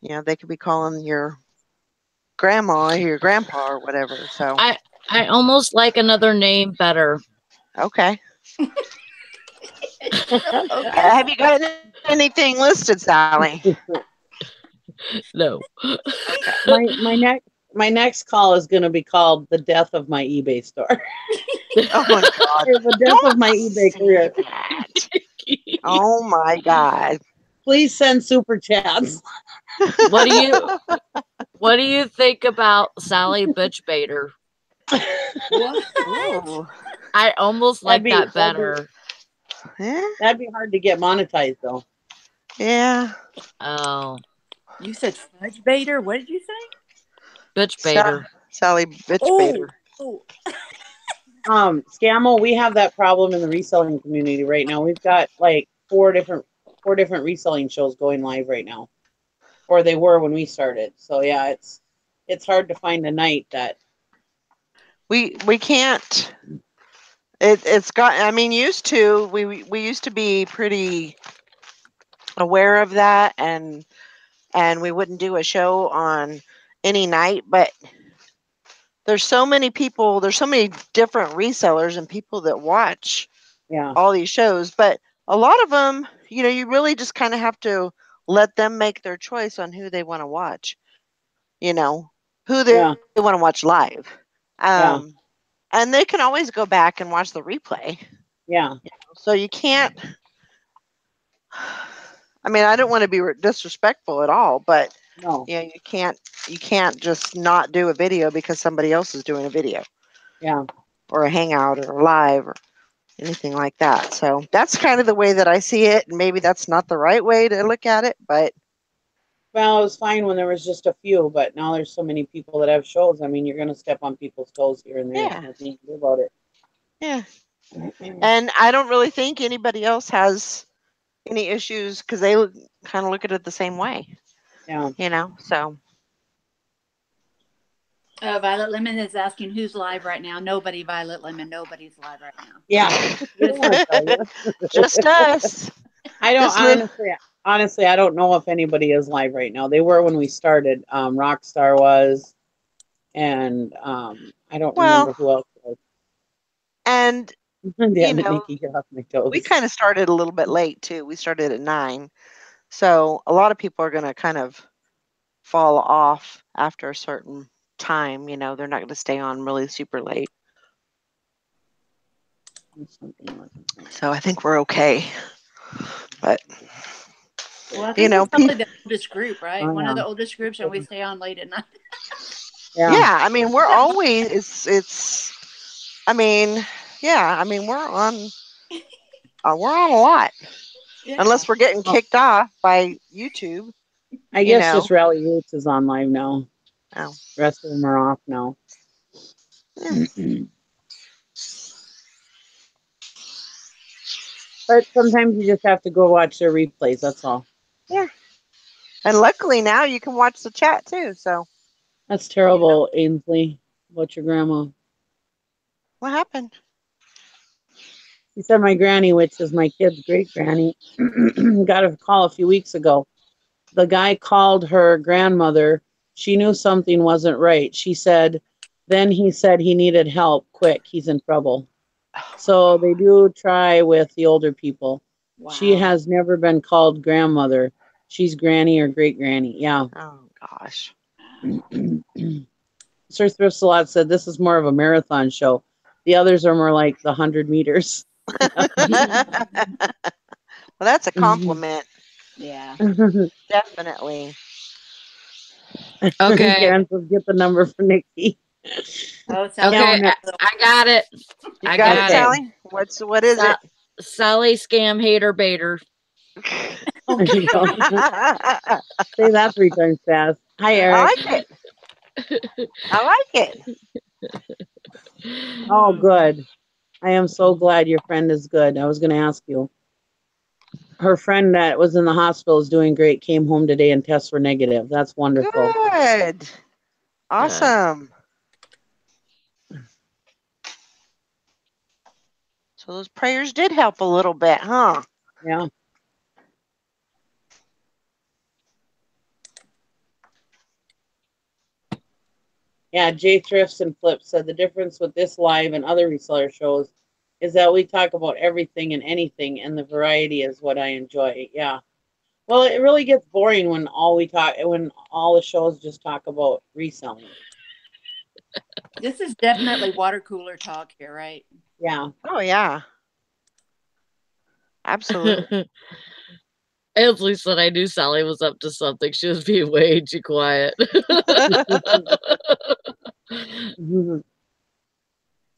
they could be calling your grandma or your grandpa or whatever. So I almost like another name better. okay. Okay. Have you got anything listed, Sally? No. Okay. My next call is going to be called "The Death of My eBay Store." Oh my God. Or the death of Don't my eBay say career. that. Oh my God. Please send super chats. What do you think about Sally Bitchbaiter? What? Ooh. I almost That'd like be that better. Yeah. that'd be hard to get monetized though. Yeah. Oh, You said fudge baiter? What did you say? Bitchbaiter. Sally Bitch Oh, Baiter. oh, Scammo, we have that problem in the reselling community right now. We've got like four different reselling shows going live right now, or they were when we started. So yeah, it's hard to find a night that. We can't. It's got. I mean, we used to be pretty aware of that, and we wouldn't do a show on any night, but there's so many people, there's so many different resellers and people that watch Yeah, all these shows, but a lot of them, you really just kind of have to let them make their choice on who they want to watch, you know, who they yeah, want to watch live. yeah, Um, and they can always go back and watch the replay. yeah. So you can't, I mean, I don't want to be disrespectful at all, but No, you can't just not do a video because somebody else is doing a video yeah. or a hangout or a live or anything like that. So that's kind of the way that I see it. And maybe that's not the right way to look at it, but Well, it was fine when there was just a few, but now there's so many people that have shows. I mean, you're gonna step on people's toes here and there. There's yeah, nothing you can do about yeah. it. And I don't really think anybody else has any issues because they kind of look at it the same way, Yeah. So Violet Lemon is asking who's live right now. Nobody, Violet Lemon. Nobody's live right now. Yeah. I Just, don't want to tell you. just us. I don't Just live. honestly, I don't know if anybody is live right now. They were when we started. Rockstar was, and I don't remember Well, who else was. and you Damn it, know, Nikki, you're off my we toes. kind of started a little bit late too. We started at 9. So a lot of people are going to kind of fall off after a certain time. They're not going to stay on really super late. So I think we're okay. But, well, I think we're probably people. the oldest group, right? Oh, One yeah. of the oldest groups, and we stay on late at night. Yeah. Yeah, I mean, we're always, I mean, yeah, I mean, we're on a lot. Yeah. Unless we're getting Well, kicked off by YouTube, I you guess know. just Rally Roots is on live now. Oh, The rest of them are off now. yeah. But sometimes you just have to go watch their replays. That's all. Yeah. And luckily now you can watch the chat too. So That's terrible, Ainsley. What's your grandma? what happened? He said my granny, which is my kid's great granny, got a call a few weeks ago. The guy called her grandmother. She knew something wasn't right. Then he said he needed help quick. He's in trouble. So they do try with the older people. Wow. She has never been called grandmother. She's granny or great granny. Yeah. Oh gosh. Sir Thriftsalot said this is more of a marathon show. The others are more like the 100 meters. Well, that's a compliment. Yeah. Definitely. Okay. Karen says, get the number for Nikki. Oh, Sally. Okay, no. I got it. You I got got it, it. Sally? What is it? Sally scam hater baiter. There you go. Say that 3 times fast. Hi, I Eric. like it. I like it. Oh, good. I am so glad your friend is good. I was going to ask you. Her friend that was in the hospital is doing great, came home today and tests were negative. That's wonderful. Good. Awesome. So those prayers did help a little bit, huh? Yeah. Yeah, Jay Thrifts and Flip said the difference with this live and other reseller shows is that we talk about everything and anything, and the variety is what I enjoy. Yeah. Well, it really gets boring when all the shows just talk about reselling. This is definitely water cooler talk here, right? Yeah. Oh yeah. Absolutely. Ansley said I knew Sally was up to something. She was being way too quiet.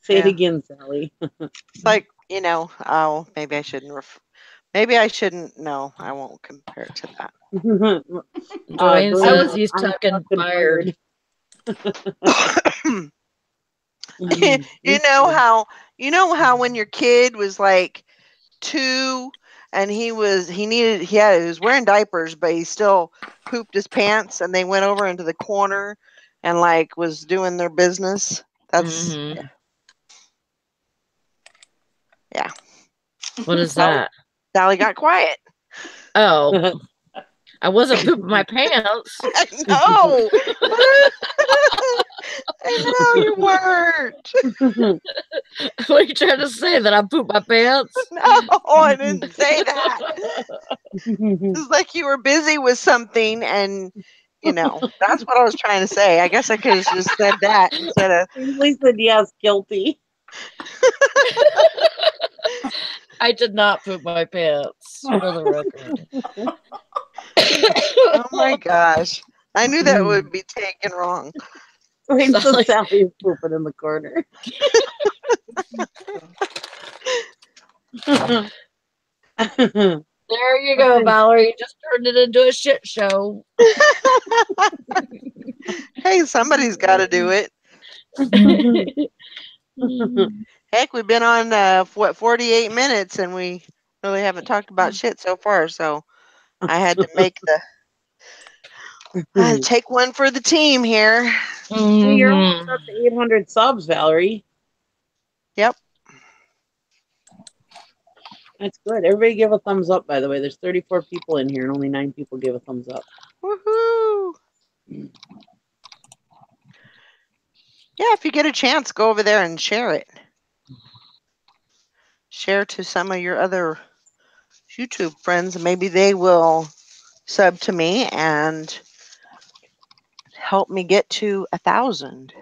Say it Yeah. again, Sally. It's like, oh, maybe I shouldn't no, I won't compare it to that. Dwayne Dwayne says he's I'm tucking fired. You know how when your kid was like 2 and he was wearing diapers, but he still pooped his pants, and they went over into the corner and like was doing their business. That's Mhm. yeah. What is that? Sally got quiet. Oh, I wasn't pooping my pants. I know. I know you weren't. What are you trying to say? That I pooped my pants? No, I didn't say that. It's like you were busy with something, and that's what I was trying to say. I guess I could have just said that instead of. Ainsley said yes, guilty. I did not poop my pants, for the record. Oh my gosh! I knew that would be taken wrong. Wait, so Sally is pooping in the corner. There you go, Valerie. You just turned it into a shit show. Hey, somebody's got to do it. Heck, we've been on 48 minutes, and we really haven't talked about shit so far. So I had to take one for the team here. You're almost up to 800 subs, Valerie. Yep. That's good. Everybody give a thumbs up, by the way. There's 34 people in here, and only 9 people gave a thumbs up. Woohoo! Yeah, if you get a chance, go over there and share it. Share to some of your other YouTube friends, and maybe they will sub to me and help me get to 1,000.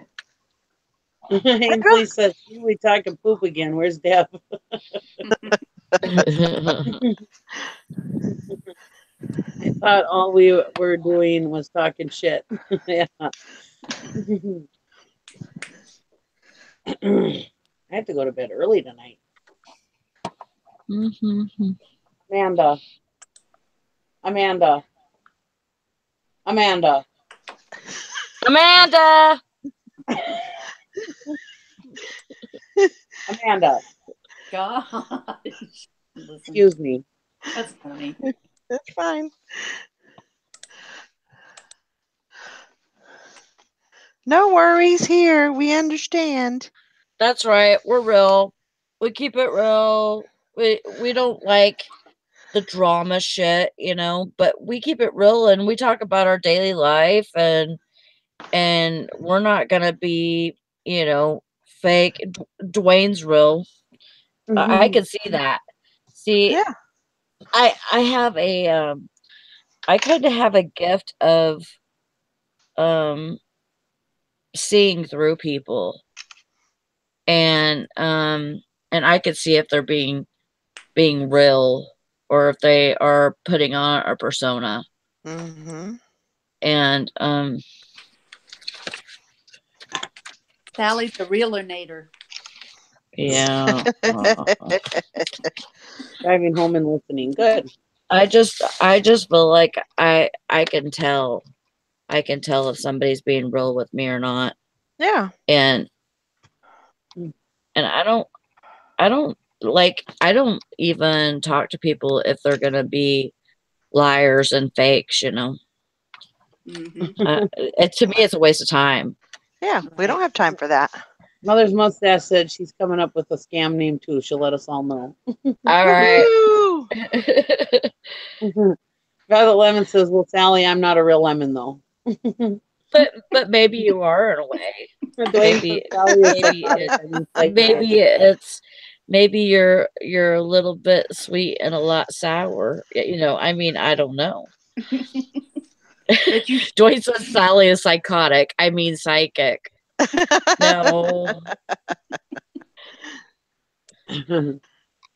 Ainsley says, we talking poop again. Where's Deb? I thought all we were doing was talking shit. Yeah. I have to go to bed early tonight. Amanda. Amanda. Amanda! Amanda. Gosh. Excuse me. That's funny. That's fine. No worries here. We understand. That's right. We're real. We keep it real. We don't like the drama shit, you know, but we keep it real and we talk about our daily life and we're not gonna be, you know, fake. Dwayne's real. I can see that. See, Yeah. I have a I kind of have a gift of um seeing through people and I could see if they're being real or if they are putting on a persona. Mm-hmm. And Sally's the realinator. yeah. Driving home and listening. Good. I just feel like I can tell. I can tell if somebody's being real with me or not. Yeah. And and I don't even talk to people if they're gonna be liars and fakes, you know. Mm-hmm. To me it's a waste of time. Yeah. We don't Right. have time for that. Mother's mustache said she's coming up with a scam name too. She'll let us all know. All right. Woohoo! Violet Lemon says, "Well, Sally, I'm not a real lemon though." but maybe you are in a way. Dwayne says Maybe Sally is maybe psychotic. it I mean, maybe psychotic. it's maybe you're a little bit sweet and a lot sour. You know, I mean, I don't know. But you Dwayne says Sally is psychotic. I mean psychic. No.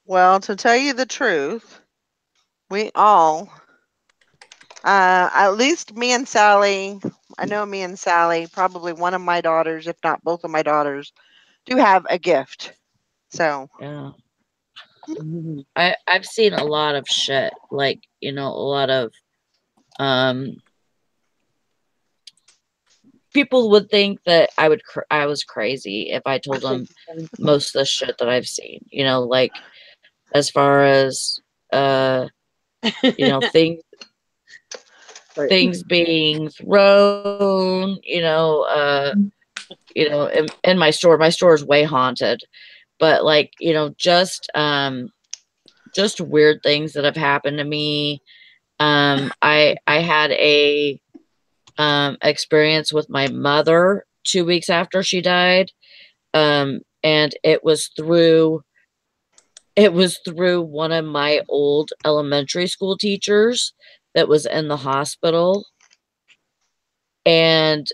Well, to tell you the truth, we all, at least me and Sally, I know me and Sally, probably one of my daughters, if not both of my daughters, do have a gift. So, Yeah. I've seen a lot of shit. Like, you know, a lot of um people would think that I was crazy if I told them most of the shit that I've seen. You know, like as far as you know, things being thrown, you know, in my store is way haunted. But like, you know, just weird things that have happened to me. I had a experience with my mother 2 weeks after she died. And it was through one of my old elementary school teachers that was in the hospital. And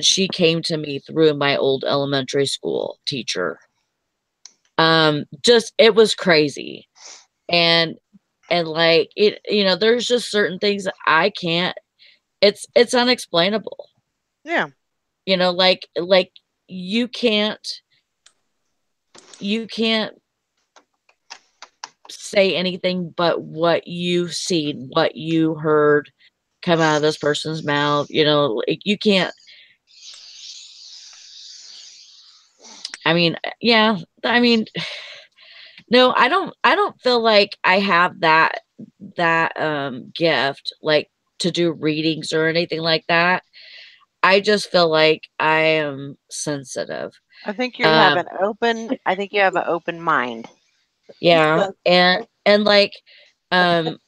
she came to me through my old elementary school teacher. Just it was crazy. And like it, you know, there's just certain things that I can't, it's unexplainable. yeah. You know, like you can't say anything but what you've seen, what you heard come out of this person's mouth. You know, like you can't. I mean, yeah. I mean, no, I don't feel like I have that gift, like to do readings or anything like that. I just feel like I am sensitive. Um, I think you have an open mind. yeah, and um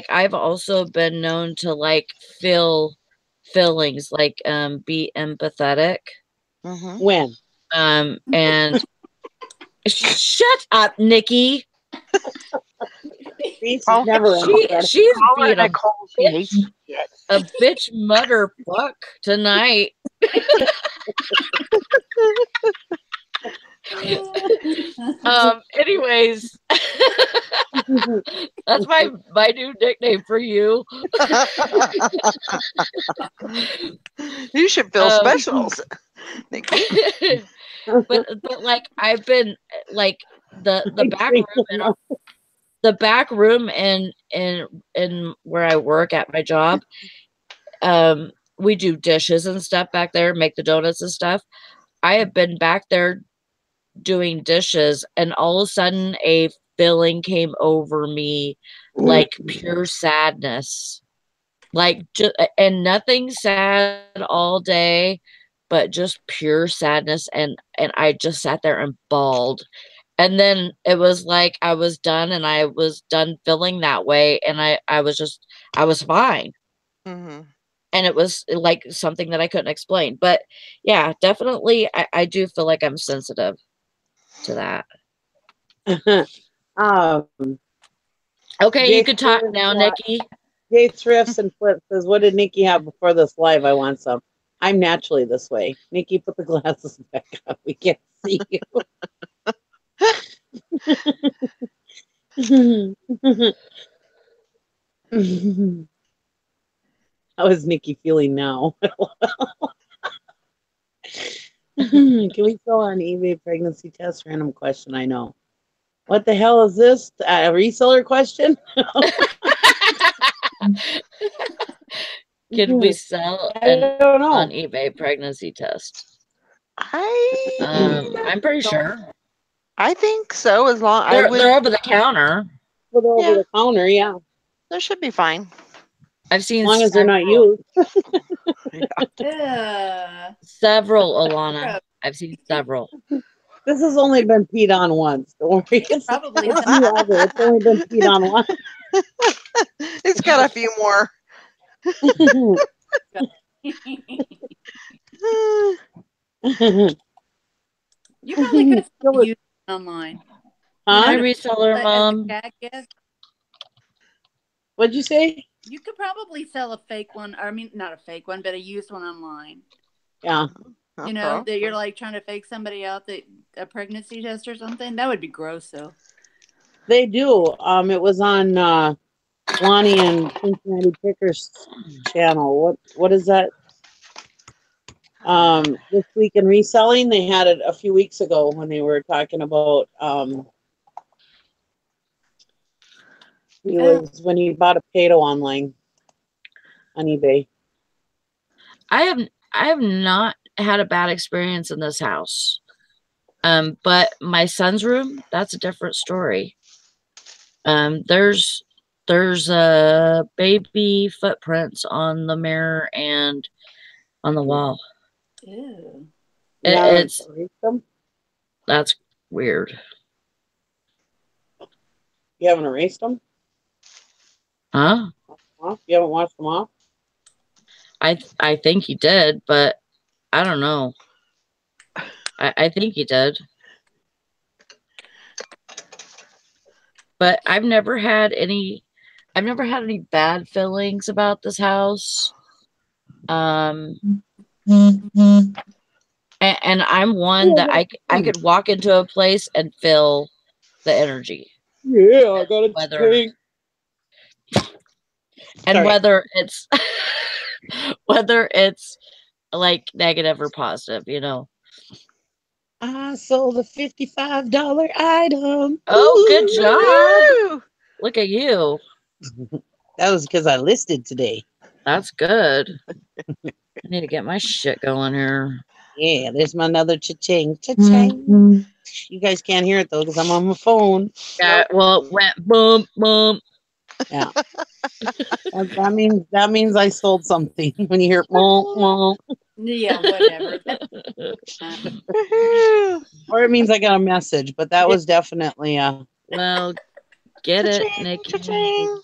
I've also been known to like feel feelings, like be empathetic. Mm-hmm. When? And shut up, Nikki. Reese is Oh, never empathetic. She's call her being Nicole. She hates shit. a bitch mother fuck tonight. Anyways, that's my new nickname for you. You should feel Um, specials, Nikki. but like I've been like the back room in No. the back room in where I work at my job. We do dishes and stuff back there, make the donuts and stuff. I have been back there doing dishes, and all of a sudden a feeling came over me, like pure sadness. Like just and nothing sad all day, but just pure sadness, and I just sat there and bawled. And then it was like I was done, and I was done feeling that way, and I was fine. Mm-hmm. And it was like something that I couldn't explain. But yeah, definitely I do feel like I'm sensitive to that. um, Okay, you Jay could talk Thrifts, now, Nikki. Jay Thrifts and Flip says, "What did Nikki have before this live? I want some. I'm naturally this way. Nikki, put the glasses back on. We can't see you." How is Nikki feeling now? Can we go on eBay pregnancy test? Random question. I know. What the hell is this? A reseller question? Can we sell I don't on know. eBay pregnancy test? I I'm pretty sure I think so. As long I would, they're over the counter. Put it over yeah, the counter, yeah. that should be fine. I've As seen long as they're not several, used. several, Alana. I've seen several. This has only been peed on once. Don't worry. Probably It's new ever. It's only been peed on once. It's got a few more. You probably could Kill it. use it online. Huh? Hi, To reseller as a mom. gag gift. What'd you say? You could probably sell a fake one. Or, I mean, not a fake one, but a used one online. Yeah. You know, that you're like trying to fake somebody out that a pregnancy test or something. That would be gross, though. They do. It was on Lonnie and Cincinnati Pickers channel. What is that? This week in reselling, they had it a few weeks ago when they were talking about he was when he bought a potato online on eBay. I have not had a bad experience in this house. But my son's room, that's a different story. There's baby footprints on the mirror and on the wall. Ew. It's that's weird. You haven't erased them? Huh? You haven't washed them off? I think he did, but I don't know. I think he did. But I've never had any bad feelings about this house. And I'm one that I could walk into a place and feel the energy. Yeah, I got a tank. And Sorry. whether it's like negative or positive, you know. I sold a $55 item. Oh, good job. Woo! Look at you. That was because I listed today. That's good. I need to get my shit going here. Yeah, there's my another cha-ching. Cha-ching. You guys can't hear it though because I'm on my phone. Yeah, well, it went boom, boom. Yeah. that means I sold something when you hear boom, boom. Yeah, whatever. Or it means I got a message, but that was definitely Well, get it, Nikki. Cha-ching.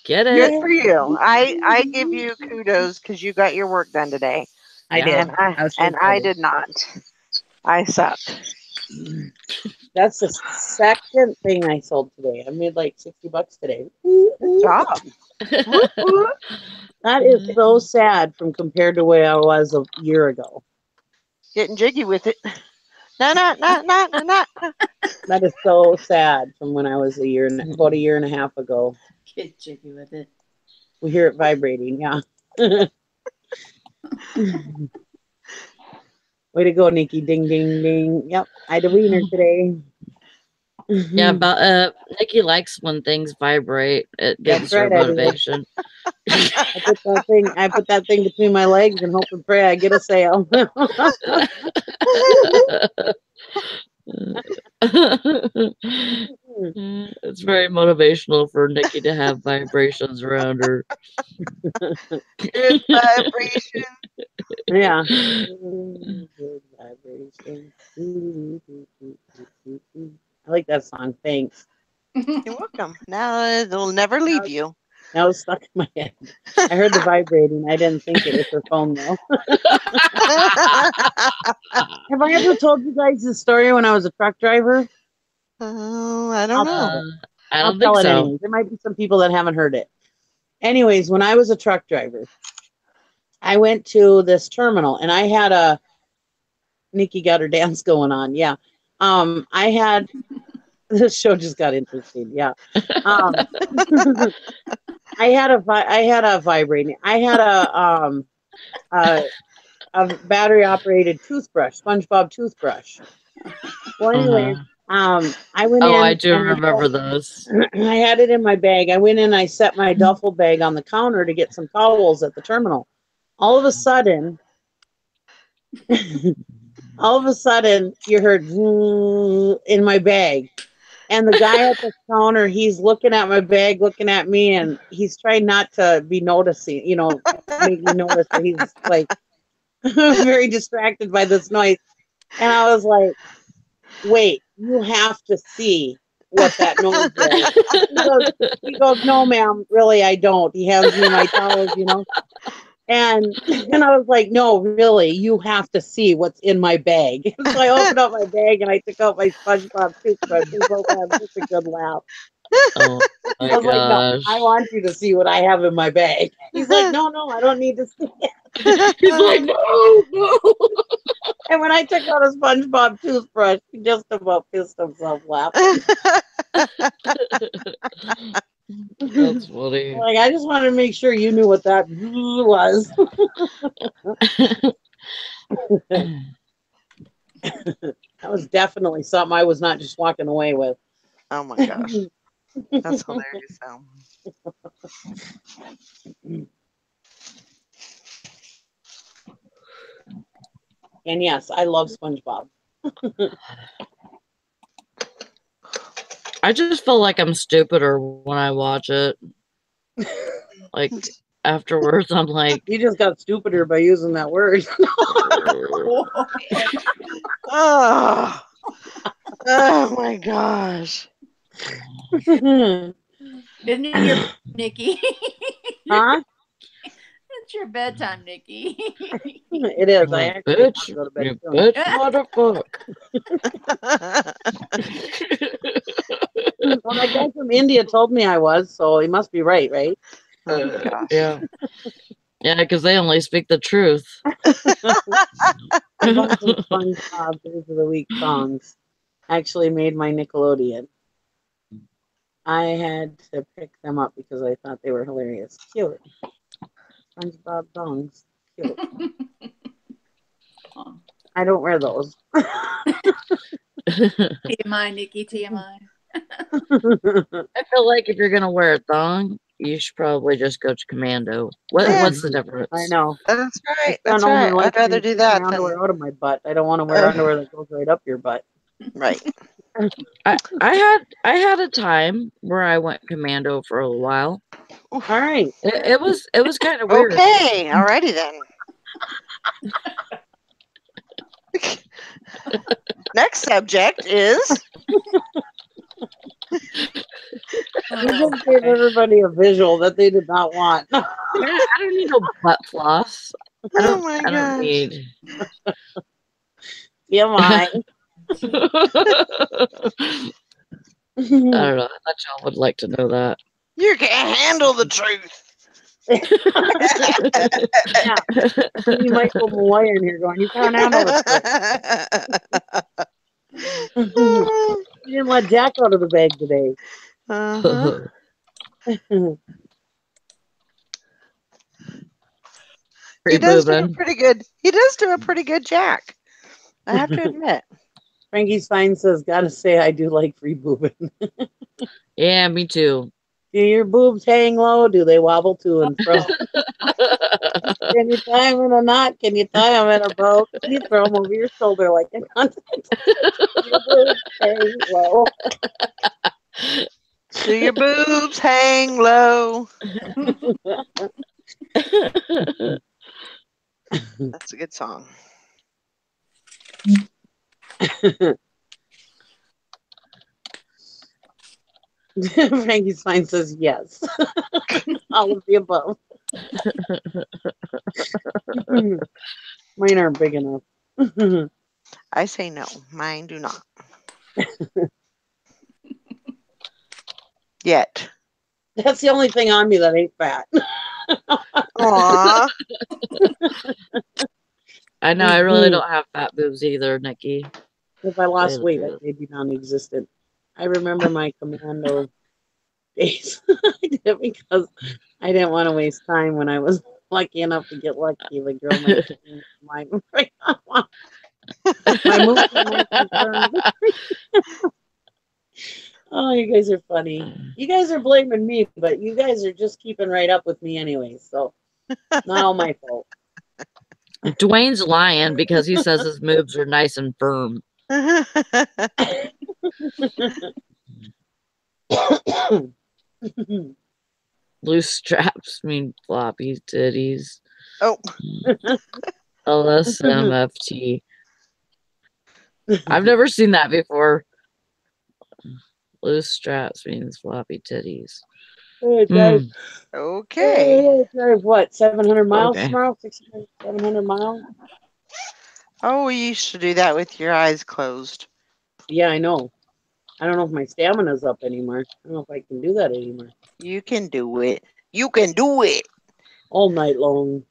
Get Good it. for you. I give you kudos because you got your work done today. I did. I did not. I sucked. That's the second thing I sold today. I made like $60 today. Good job. Whoop, whoop. That is so sad from compared to where I was a year ago. Getting jiggy with it. No. That is so sad from when I was about a year and a half ago. Get jiggy with it. We hear it vibrating, yeah. Way to go, Nikki. Ding, ding, ding. Yep, I had a wiener today. Yeah, but Nikki likes when things vibrate. It gives her motivation. I put that thing between my legs and hope and pray I get a sale. It's very motivational for Nikki to have vibrations around her. Good vibration. Yeah. Good vibration. like that song. Thanks. You're welcome. Now it'll never leave you. Now it's stuck in my head. I heard the vibrating. I didn't think it was her phone though. Have I ever told you guys the story when I was a truck driver? Oh, I don't know. I I'll don't tell think it so. anyways. There might be some people that haven't heard it. Anyways, when I was a truck driver, I went to this terminal and I had a Nikki got her dance going on. Yeah. I had this show just got interesting. Yeah. I had a vibrating. I had a battery operated toothbrush, SpongeBob toothbrush. Well, anyway, I went Oh, I in do and remember those. I had it in my bag. I went in, I set my duffel bag on the counter to get some towels at the terminal. All of a sudden, you heard in my bag. And the guy at the counter, he's looking at my bag, looking at me, and he's trying not to be noticing, make me notice that he's like very distracted by this noise. And I was like, wait, you have to see what that noise is. He goes, no, ma'am, really, I don't. He hands me my towels, And I was like, no, really, you have to see what's in my bag. So I opened up my bag and I took out my SpongeBob toothbrush and both had such a good laugh. Oh my I was like, no, gosh. I want you to see what I have in my bag. He's like, no, I don't need to see it. He's like, no. And when I took out a SpongeBob toothbrush, he just about pissed himself laughing. That's funny. Like, I just wanted to make sure you knew what that was. That was definitely something I was not just walking away with. Oh my gosh. That's hilarious. And yes, I love SpongeBob. I just feel like I'm stupider when I watch it. Like afterwards, I'm like, you just got stupider by using that word. Oh, oh my gosh. Isn't it your Nikki? Huh? It's your bedtime, Nikki. It is. I actually have to go to bed soon. bitch, motherfucker. Well, that guy from India told me I was, so he must be right? Oh my gosh. Yeah. Yeah, because they only speak the truth. I bought some SpongeBob Days of the Week songs. Actually made my Nickelodeon. I had to pick them up because I thought they were hilarious. Cute. SpongeBob songs. Cute. I don't wear those. TMI, Nikki, TMI. I feel like if you're gonna wear a thong, you should probably just go to commando. What's the difference? I know. That's right. I That's don't right. like I'd rather do that my underwear than out of my butt. I don't want to wear underwear that goes right up your butt. right. I had a time where I went commando for a while. All right. It was kind of weird. Okay. Alrighty then. Next subject is You just gave everybody a visual that they did not want. I don't need no butt floss. oh my I don't gosh. need. TMI. I don't know. I thought y'all would like to know that. You can't handle the truth. Yeah. See Michael Malloy in here going, you can't handle it. You didn't let Jack out of the bag today. Uh-huh. He does do a pretty good. He does do a pretty good Jack. I have to admit. Frankie Stein says, gotta say I do like free boobing. Yeah, me too. Do your boobs hang low? Do they wobble to and fro? Can you tie them in a knot? Can you tie them in a bow? Can you throw them over your shoulder like a content? Your boobs hang low. Do your boobs hang low? That's a good song. Frankie's Fine says yes. All of the above. Mine aren't big enough. I say no. Mine do not. Yet. That's the only thing on me that ain't fat. Aw. I know I really don't have fat boobs either, Nikki. If I Say lost the weight, truth. they'd be non-existent. I remember my commando days. I did it because I didn't want to waste time when I was lucky enough to get lucky. The girl might change my my moves might be turned. Oh, you guys are funny. You guys are blaming me, but you guys are just keeping right up with me anyway. So not all my fault. Dwayne's lying because he says his moves are nice and firm. Loose straps mean floppy titties. Oh. LSMFT. I've never seen that before. Loose straps means floppy titties. Drive, Okay. drive what? 700 miles Okay. tomorrow? 600, 700 miles? Oh, we used to do that with your eyes closed. Yeah, I know. I don't know if my stamina's up anymore. I don't know if I can do that anymore. You can do it. You can do it. All night long.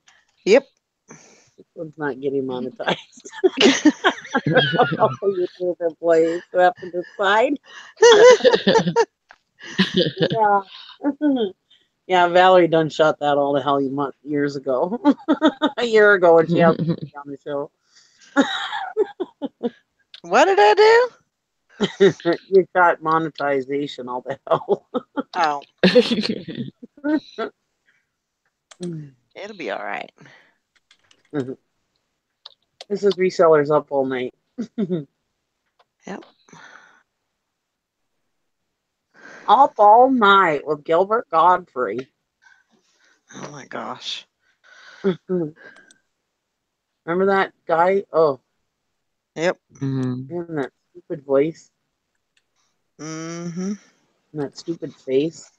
Yep. This one's not getting monetized. YouTube employees who have to decide. Yeah. Yeah, Valerie done shot that all to hell years ago. A year ago when she had me on the show. What did I do? You shot monetization all the hell. Oh. It'll be all right. This is resellers up all night. Yep. Up all night with Gilbert Godfrey. Oh my gosh. Remember that guy? Oh. Yep. And that stupid voice. Mm-hmm. And that stupid face.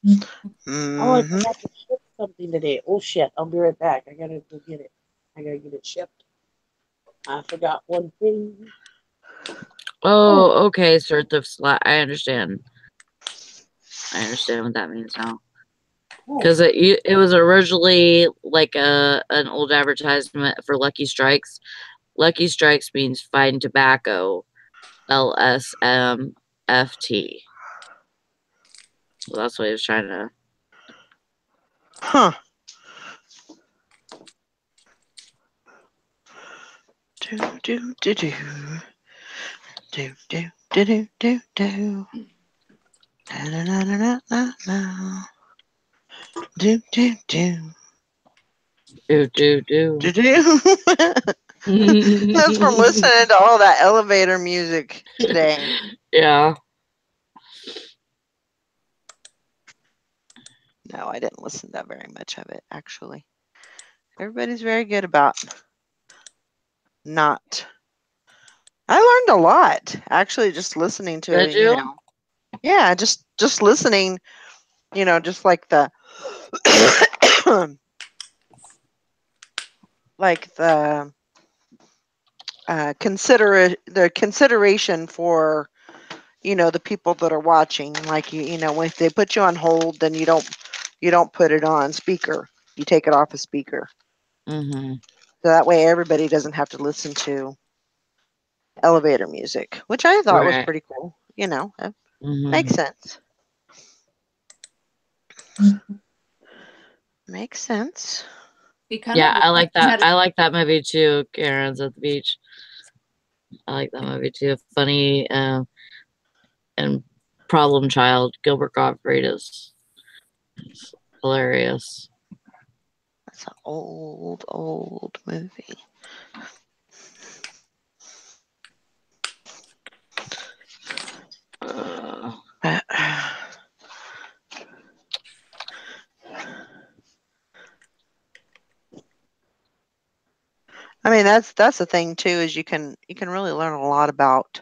Mm-hmm. Oh, I forgot to ship something today. Oh shit, I'll be right back. I gotta go get it. I gotta get it shipped. I forgot one thing. Oh, okay, assertive slut. I understand. I understand what that means now. Because it was originally like an old advertisement for Lucky Strikes. Lucky Strikes means fine tobacco. LSMFT. So that's what he was trying to. Huh. Do do do do. Do do do do do do. Na na na na na na. Do do do. Do. Do do. That's from listening to all that elevator music today. Yeah. No, I didn't listen to very much of it, actually. Everybody's very good about not. I learned a lot, actually, just listening to Did it, you? Yeah, just listening, just like the like the consideration for the people that are watching, like if they put you on hold, then you don't put it on speaker, you take it off a speaker, Mm-hmm. so that way everybody doesn't have to listen to elevator music, which I thought was Right. pretty cool. Mm-hmm. Makes sense. Makes sense. Yeah, I like that. I like that movie too. Karen's at the beach. I like that movie too. Funny and problem child. Gilbert Gottfried is hilarious. That's an old movie. I mean, that's the thing too, is you can really learn a lot about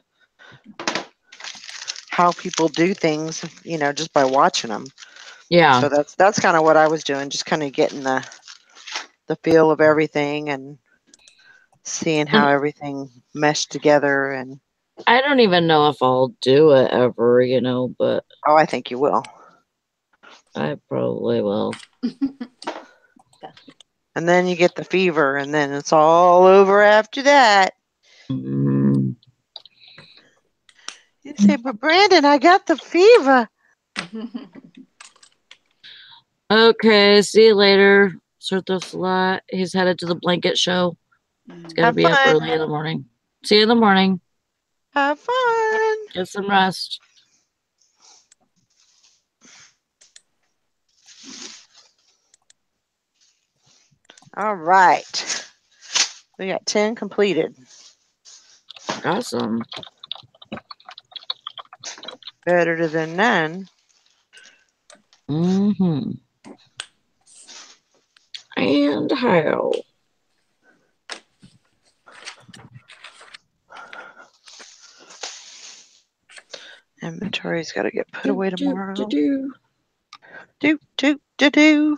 how people do things, just by watching them. Yeah. So that's kind of what I was doing, just kind of getting the feel of everything and seeing how And everything meshed together. And I don't even know if I'll do it ever, but oh, I think you will. I probably will. And then you get the fever, and then it's all over after that. Mm. You say, but Brandon, I got the fever. Okay, see you later. Sort the flat. He's headed to the blanket show. He's got to Have be up fun. early in the morning. See you in the morning. Have fun. Get some rest. All right. We got 10 completed. Awesome. Better than none. Mm-hmm. And how? Inventory's got to get put away tomorrow. Do. Do, do, do, do.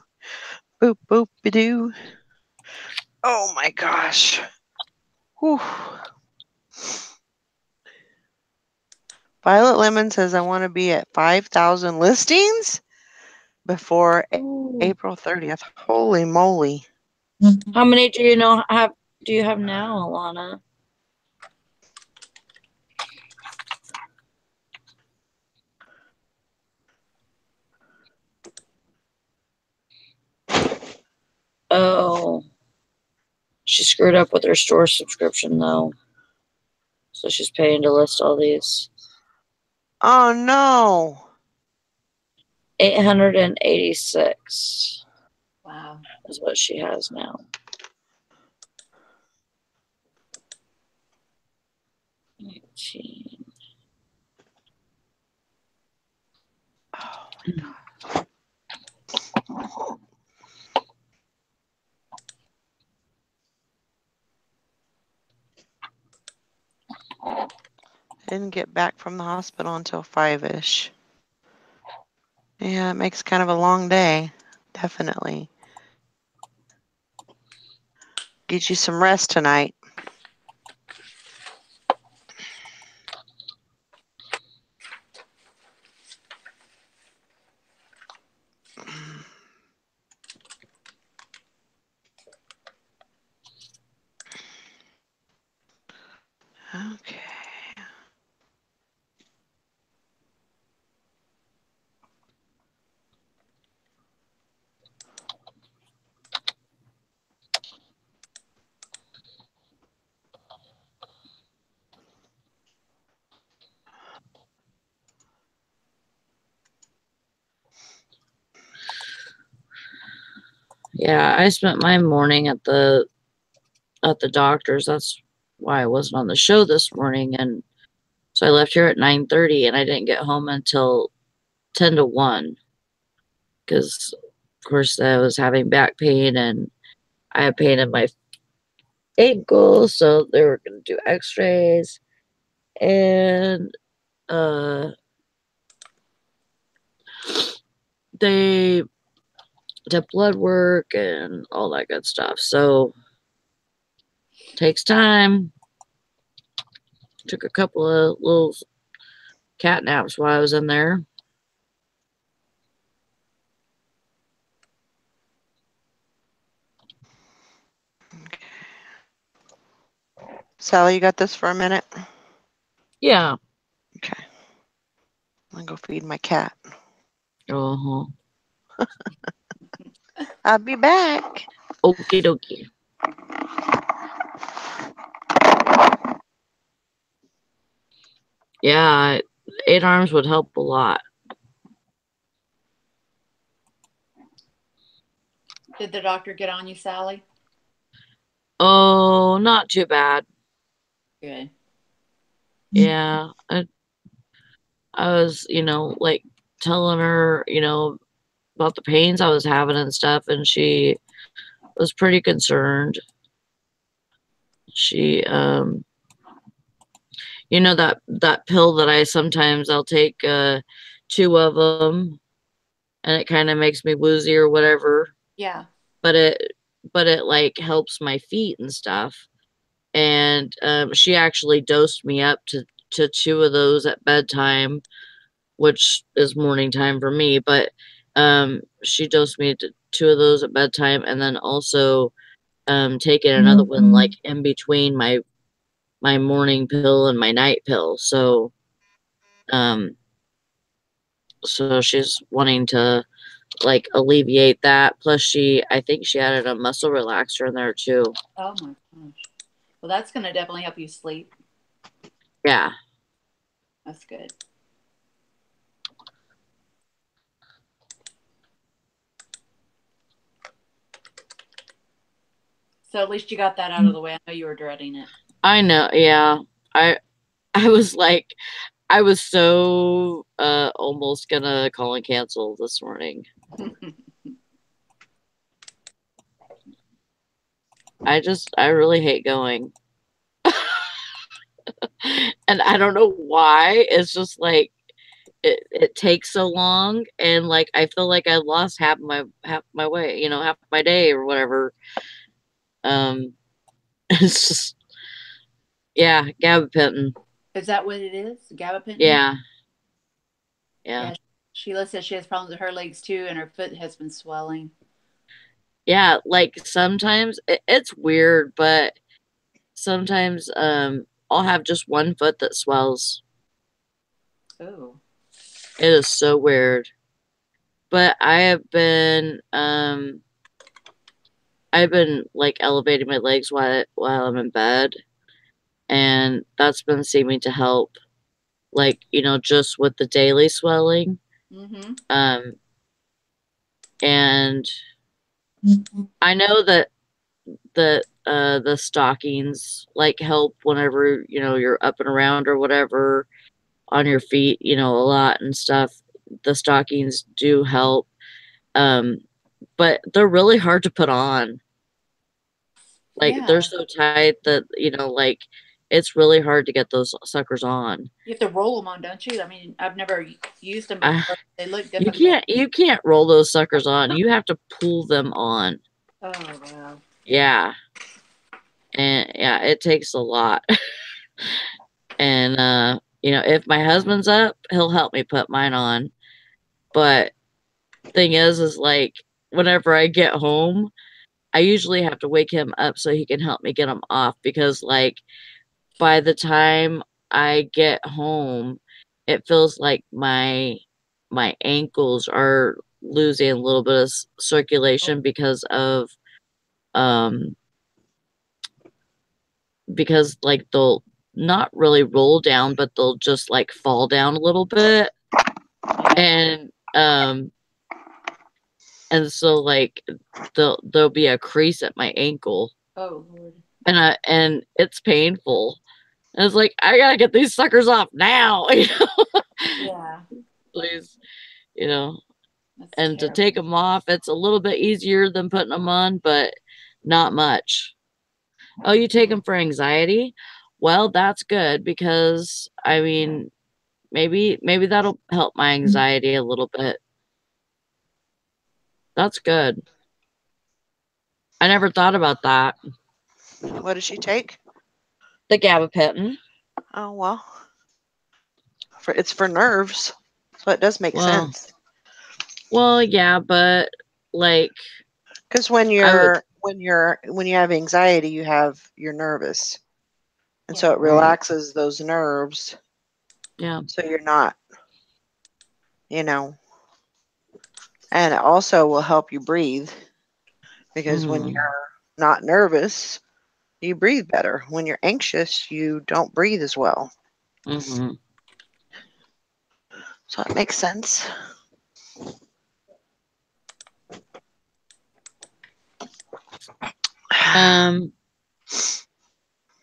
Boop, boop, be do. Oh my gosh. Whew. Violet Lemon says I want to be at 5,000 listings before April 30th. Holy moly. How many do you have now, Alana? Oh. She screwed up with her store subscription though. So she's paying to list all these. Oh no. 886. Wow. Is what she has now. 19. Oh my God. Didn't get back from the hospital until 5-ish. Yeah, it makes kind of a long day. Definitely. Get you some rest tonight. Okay. Yeah, I spent my morning at the doctor's. That's why I wasn't on the show this morning, and so I left here at 9:30, and I didn't get home until 10 to 1 because, of course, I was having back pain and I had pain in my ankle, so they were going to do X-rays, and they did blood work and all that good stuff. So takes time. Took a couple of little cat naps while I was in there. Sally, you got this for a minute? Yeah. Okay. I'm going to go feed my cat. Uh-huh. I'll be back. Okie dokie. Yeah, 8 arms would help a lot. Did the doctor get on you, Sally? Oh, not too bad. Good. Yeah. I was, like telling her, about the pains I was having and stuff, and she was pretty concerned. She, You know that pill that I'll take 2 of them, and it kind of makes me woozy or whatever. Yeah. But it like helps my feet and stuff. And she actually dosed me up to 2 of those at bedtime, which is morning time for me. But she dosed me to 2 of those at bedtime, and then also taking another one like in between my morning pill and my night pill. Um so she's wanting to like alleviate that. Plus I think she added a muscle relaxer in there too. Oh my gosh. Well, that's going to definitely help you sleep. Yeah. That's good. So at least you got that out of the way. I know you were dreading it. I know. Yeah. I was like, I was so almost gonna call and cancel this morning. I really hate going. And I don't know why. It's just like it takes so long, and like I feel like I lost half my way, half my day or whatever. Um it's just yeah, gabapentin. Is that what it is? Gabapentin? Yeah. Yeah. Yeah. Sheila says she has problems with her legs too, and her foot has been swelling. Yeah, like sometimes it's weird, but sometimes I'll have just one foot that swells. Oh. It is so weird. But I've been like elevating my legs while I'm in bed, and that's been seeming to help, like, just with the daily swelling. Mm-hmm. And I know that the stockings like help whenever, you're up and around or whatever on your feet, a lot and stuff. The stockings do help. Um, but they're really hard to put on. Like Yeah. they're so tight that, like it's really hard to get those suckers on. You have to roll them on, don't you? I mean, I've never used them I, before. They look you difficult. can't roll those suckers on. You have to pull them on. Oh, wow. Yeah. And yeah, it takes a lot. And if my husband's up, he'll help me put mine on. But thing is like whenever I get home, I usually have to wake him up so he can help me get them off, because like by the time I get home, it feels like my ankles are losing a little bit of circulation um because like they'll not really roll down, but they'll just like fall down a little bit. And so like there'll be a crease at my ankle. Oh, Lord. And it's painful. And it's like, I gotta get these suckers off now. Yeah. Please, you know. That's And to terrible. take them off, it's a little bit easier than putting them on, but not much. Oh, you take them for anxiety? Well, that's good, because I mean, maybe that'll help my anxiety a little bit. That's good. I never thought about that. What does she take? The gabapentin. Oh, well, it's for nerves, so it does make Well, sense. well, yeah, but like Because when I would, you have anxiety, you're nervous, and so it right? relaxes those nerves, Yeah. so you're not, you know, and it also will help you breathe, because when Mhm. you're not nervous, you breathe better. When you're anxious, you don't breathe as well. Mhm. So it makes sense. Um,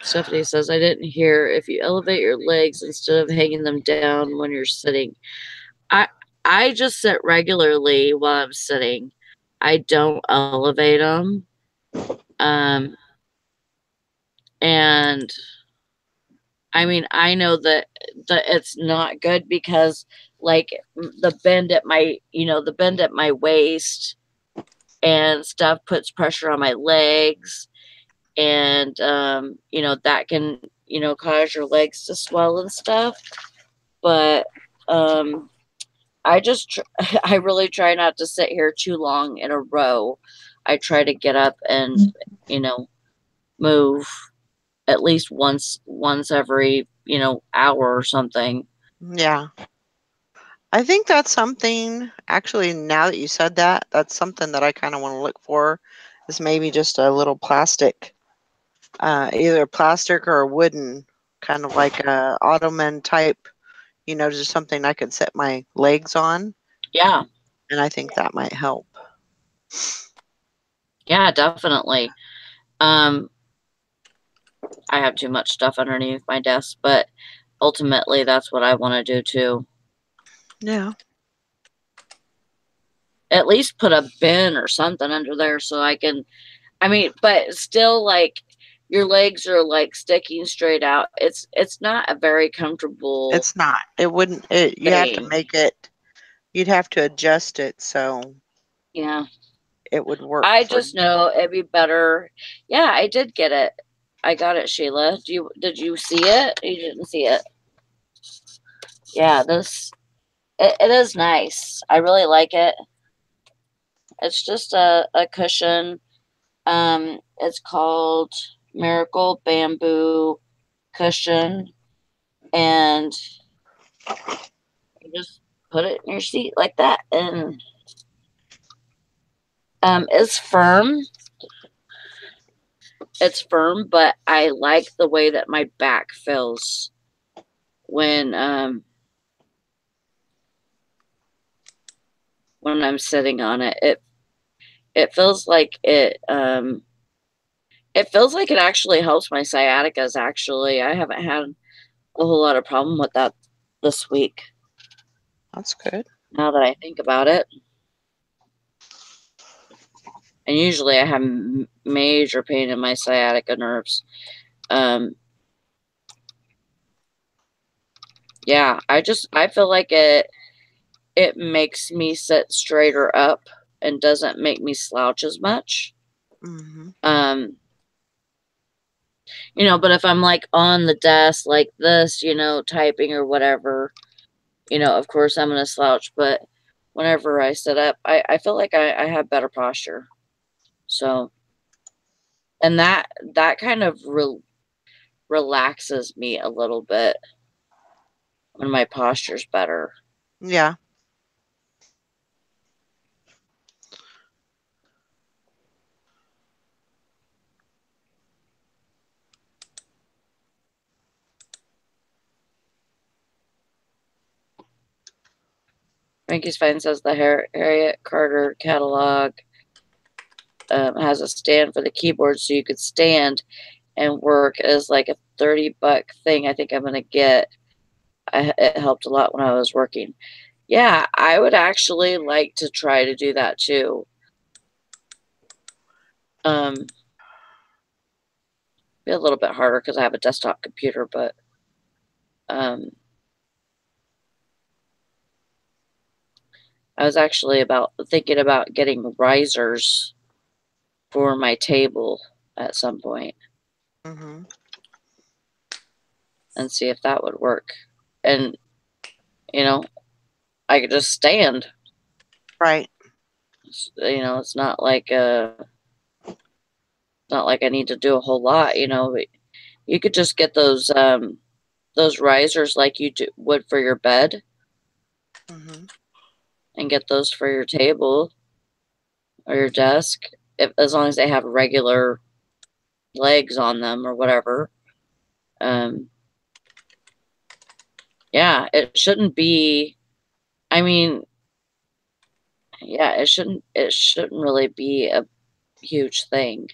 Stephanie says, I didn't hear, if you elevate your legs instead of hanging them down when you're sitting. I I just sit regularly while I'm sitting. I don't elevate them. Um, and I mean, I know that it's not good because, like, the bend at my waist and stuff puts pressure on my legs, and that can cause your legs to swell and stuff. But I just I really try not to sit here too long in a row. I try to get up and move at least once every hour or something. Yeah. I think that's something, actually, now that you said that, that's something that I kind of want to look for, is maybe just a little plastic, either plastic or wooden, kind of like a ottoman type, just something I could set my legs on. Yeah. And I think that might help. Yeah, definitely. I have too much stuff underneath my desk, but ultimately that's what I want to do too. Yeah. At least put a bin or something under there so I can, but still, like, your legs are like sticking straight out. It's not a very comfortable It's not. It wouldn't. You have to thing. make it. You'd have to adjust it so Yeah. it would work I for just you. know it'd be better. Yeah, I did get it. I got it, Sheila. Did you see it? You didn't see it. Yeah, it is nice. I really like it. It's just a cushion. It's called Miracle Bamboo Cushion, and you just put it in your seat like that, and it's firm. It's firm, but I like the way that my back feels when I'm sitting on it. It feels like it actually helps my sciaticas. Actually, I haven't had a whole lot of problem with that this week. That's good. Now that I think about it, and usually I have major pain in my sciatica nerves. Yeah, I feel like it makes me sit straighter up and doesn't make me slouch as much. Hmm. But if I'm like on the desk like this, typing or whatever, of course I'm gonna slouch. But whenever I sit up, I feel like I have better posture. So, and that kind of relaxes me a little bit when my posture's better. Yeah. Frankie's Fine says the Harriet Carter catalog has a stand for the keyboard, so you could stand and work as like a $30 thing. I think I'm gonna get. It helped a lot when I was working. Yeah, I would actually like to try to do that too. Be a little bit harder because I have a desktop computer, but I was actually thinking about getting risers for my table at some point Hmm. and see if that would work. And I could just stand. Right. It's not like I need to do a whole lot. But you could just get those risers like you would for your bed, Hmm. and get those for your table or your desk, as long as they have regular legs on them or whatever. Um, yeah, it shouldn't be. I mean, yeah, it shouldn't really be a huge thing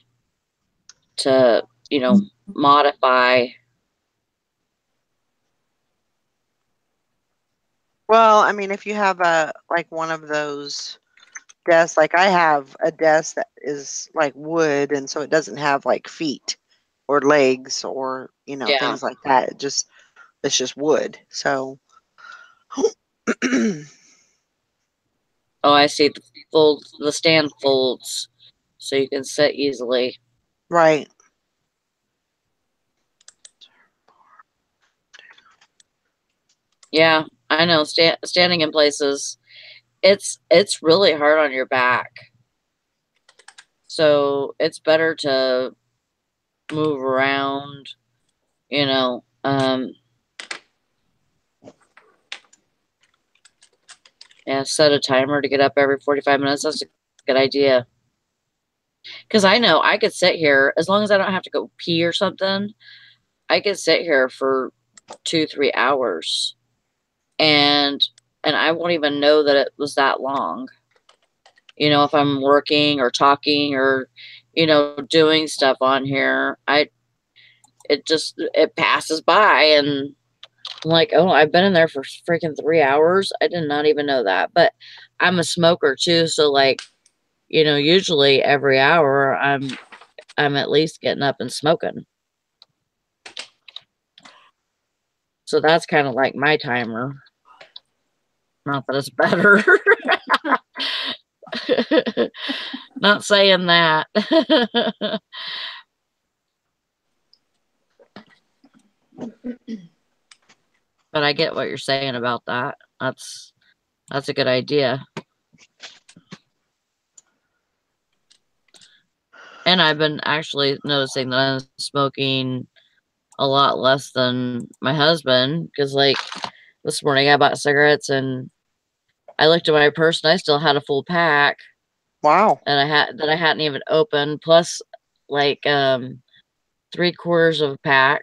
to modify. Well, I mean, if you have like one of those desks, like I have a desk that is like wood, and so it doesn't have like feet or legs or Yeah. things like that. It's just wood. So Oh, I see. The stand folds, so you can sit easily. right. Yeah, I know. Standing in places, it's really hard on your back. So it's better to move around. You know, yeah. Set a timer to get up every 45 minutes. That's a good idea. Because I know I could sit here as long as I don't have to go pee or something. I could sit here for 2-3 hours, and I won't even know that it was that long. You know, if I'm working or talking or, doing stuff on here, it passes by, and I'm like, oh, I've been in there for freaking 3 hours. I did not even know that. But I'm a smoker too, so like, usually every hour I'm at least getting up and smoking. So that's kind of like my timer. Not that it's better. Not saying that. But I get what you're saying about that. That's a good idea. And I've been actually noticing that I'm smoking a lot less than my husband, because like this morning I bought cigarettes and I looked at my purse and I still had a full pack. Wow. And I hadn't even opened, plus like 3/4 of a pack.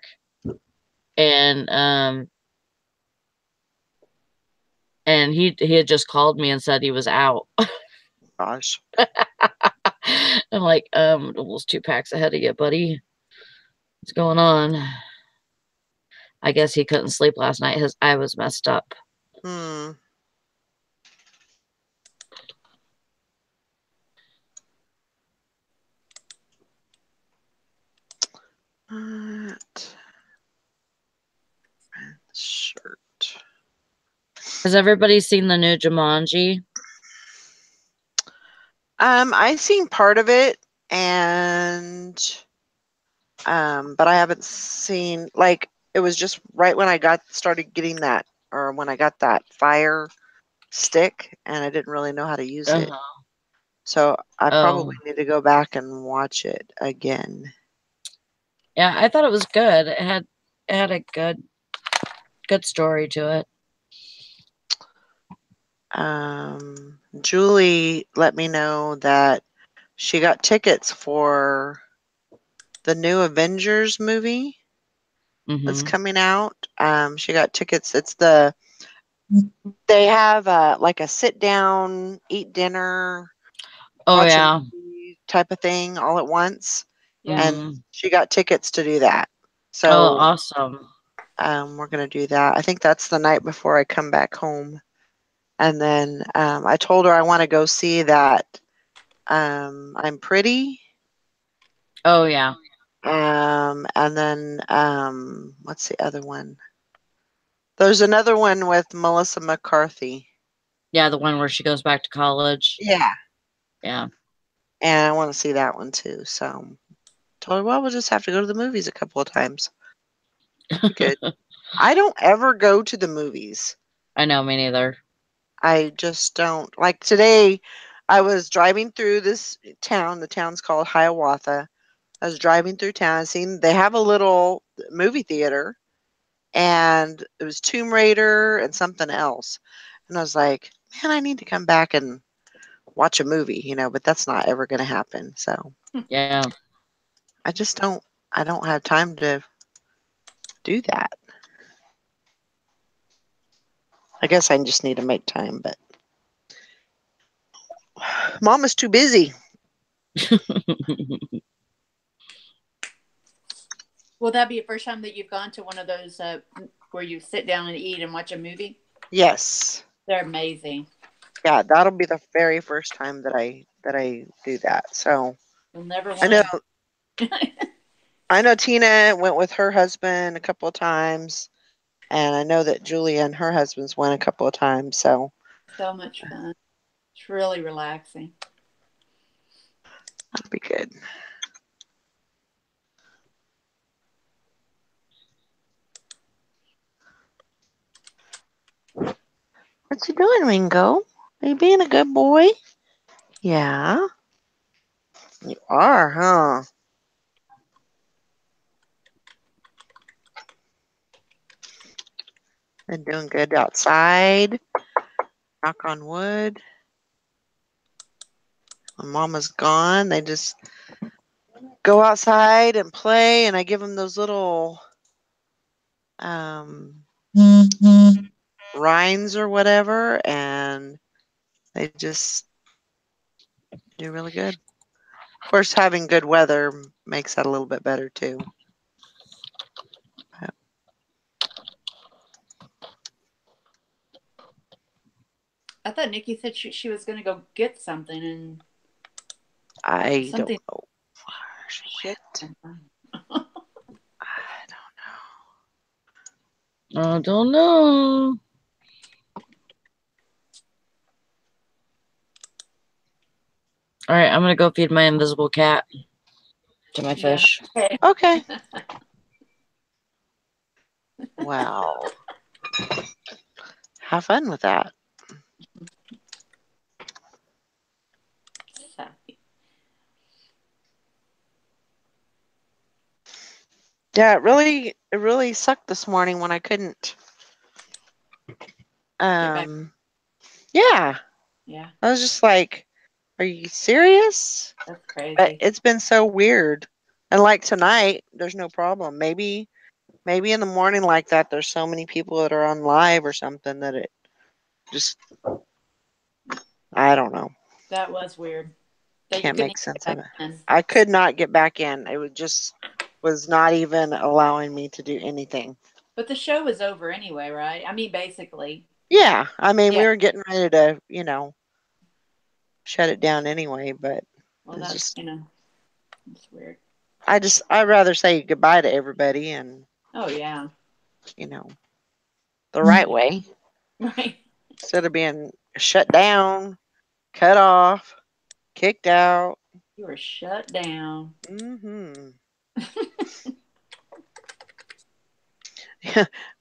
And he had just called me and said he was out. Gosh. I'm like, almost 2 packs ahead of you, buddy. What's going on? I guess he couldn't sleep last night. His eye was messed up. Hmm. Shirt. Has everybody seen the new Jumanji? I seen part of it, and but I haven't seen, like, it was just right when I started getting that, or when I got that Fire Stick, and I didn't really know how to use it. So I probably need to go back and watch it again. Yeah, I thought it was good. It had a good story to it. Julie let me know that she got tickets for the new Avengers movie that's coming out. She got tickets. They have like a sit down, eat dinner, watch a movie type of thing all at once. And she got tickets to do that. So awesome. we're gonna do that. I think that's the night before I come back home. And then I told her I want to go see that I'm Pretty. Oh yeah. And then what's the other one? There's another one with Melissa McCarthy. Yeah, the one where she goes back to college. Yeah. Yeah. And I want to see that one too. So told her, well, we'll just have to go to the movies a couple of times. Good. I don't ever go to the movies. I know, me neither. I just don't. Like today, I was driving through this town. The town's called Hiawatha. I was driving through town and seen they have a little movie theater, and it was Tomb Raider and something else. And I was like, man, I need to come back and watch a movie, but that's not ever going to happen. So yeah, I just I don't have time to do that. I guess I just need to make time, but Mom is too busy. Will that be the first time that you've gone to one of those where you sit down and eat and watch a movie? Yes. They're amazing. Yeah, that'll be the very first time that I do that. So You'll never I know want to. I know Tina went with her husband a couple of times, and I know that Julia and her husband's went a couple of times. So So much fun. It's really relaxing. that'll be good. What you doing, Ringo? Are you being a good boy? Yeah, you are, huh? Been doing good outside. Knock on wood. When Mama's gone, they just go outside and play, and I give them those little rinds or whatever, and they just do really good. Of course, having good weather makes that a little bit better too. I thought Nikki said she was going to go get something and I something don't know where she shit. went. I I don't know. All right, I'm gonna go feed my invisible cat to my fish. Yeah. Okay. Okay. Wow. Have fun with that. Yeah, it really sucked this morning when I couldn't. Get back. Yeah. Yeah, I was just like, are you serious? that's But crazy. it's been so weird. And like tonight, there's no problem. Maybe in the morning like that, there's so many people that are on live or something that it just, I don't know. That was weird. That you Can't couldn't make even sense get of back it. in. I could not get back in. It was not even allowing me to do anything. But the show was over anyway, right? I mean, basically. Yeah. I mean, we Yeah. were getting ready to, shut it down anyway, but Well, it's that's just, that's weird. I'd rather say goodbye to everybody and, Oh yeah. the right way Right. instead of being shut down, cut off, kicked out. You were shut down. Mm-hmm.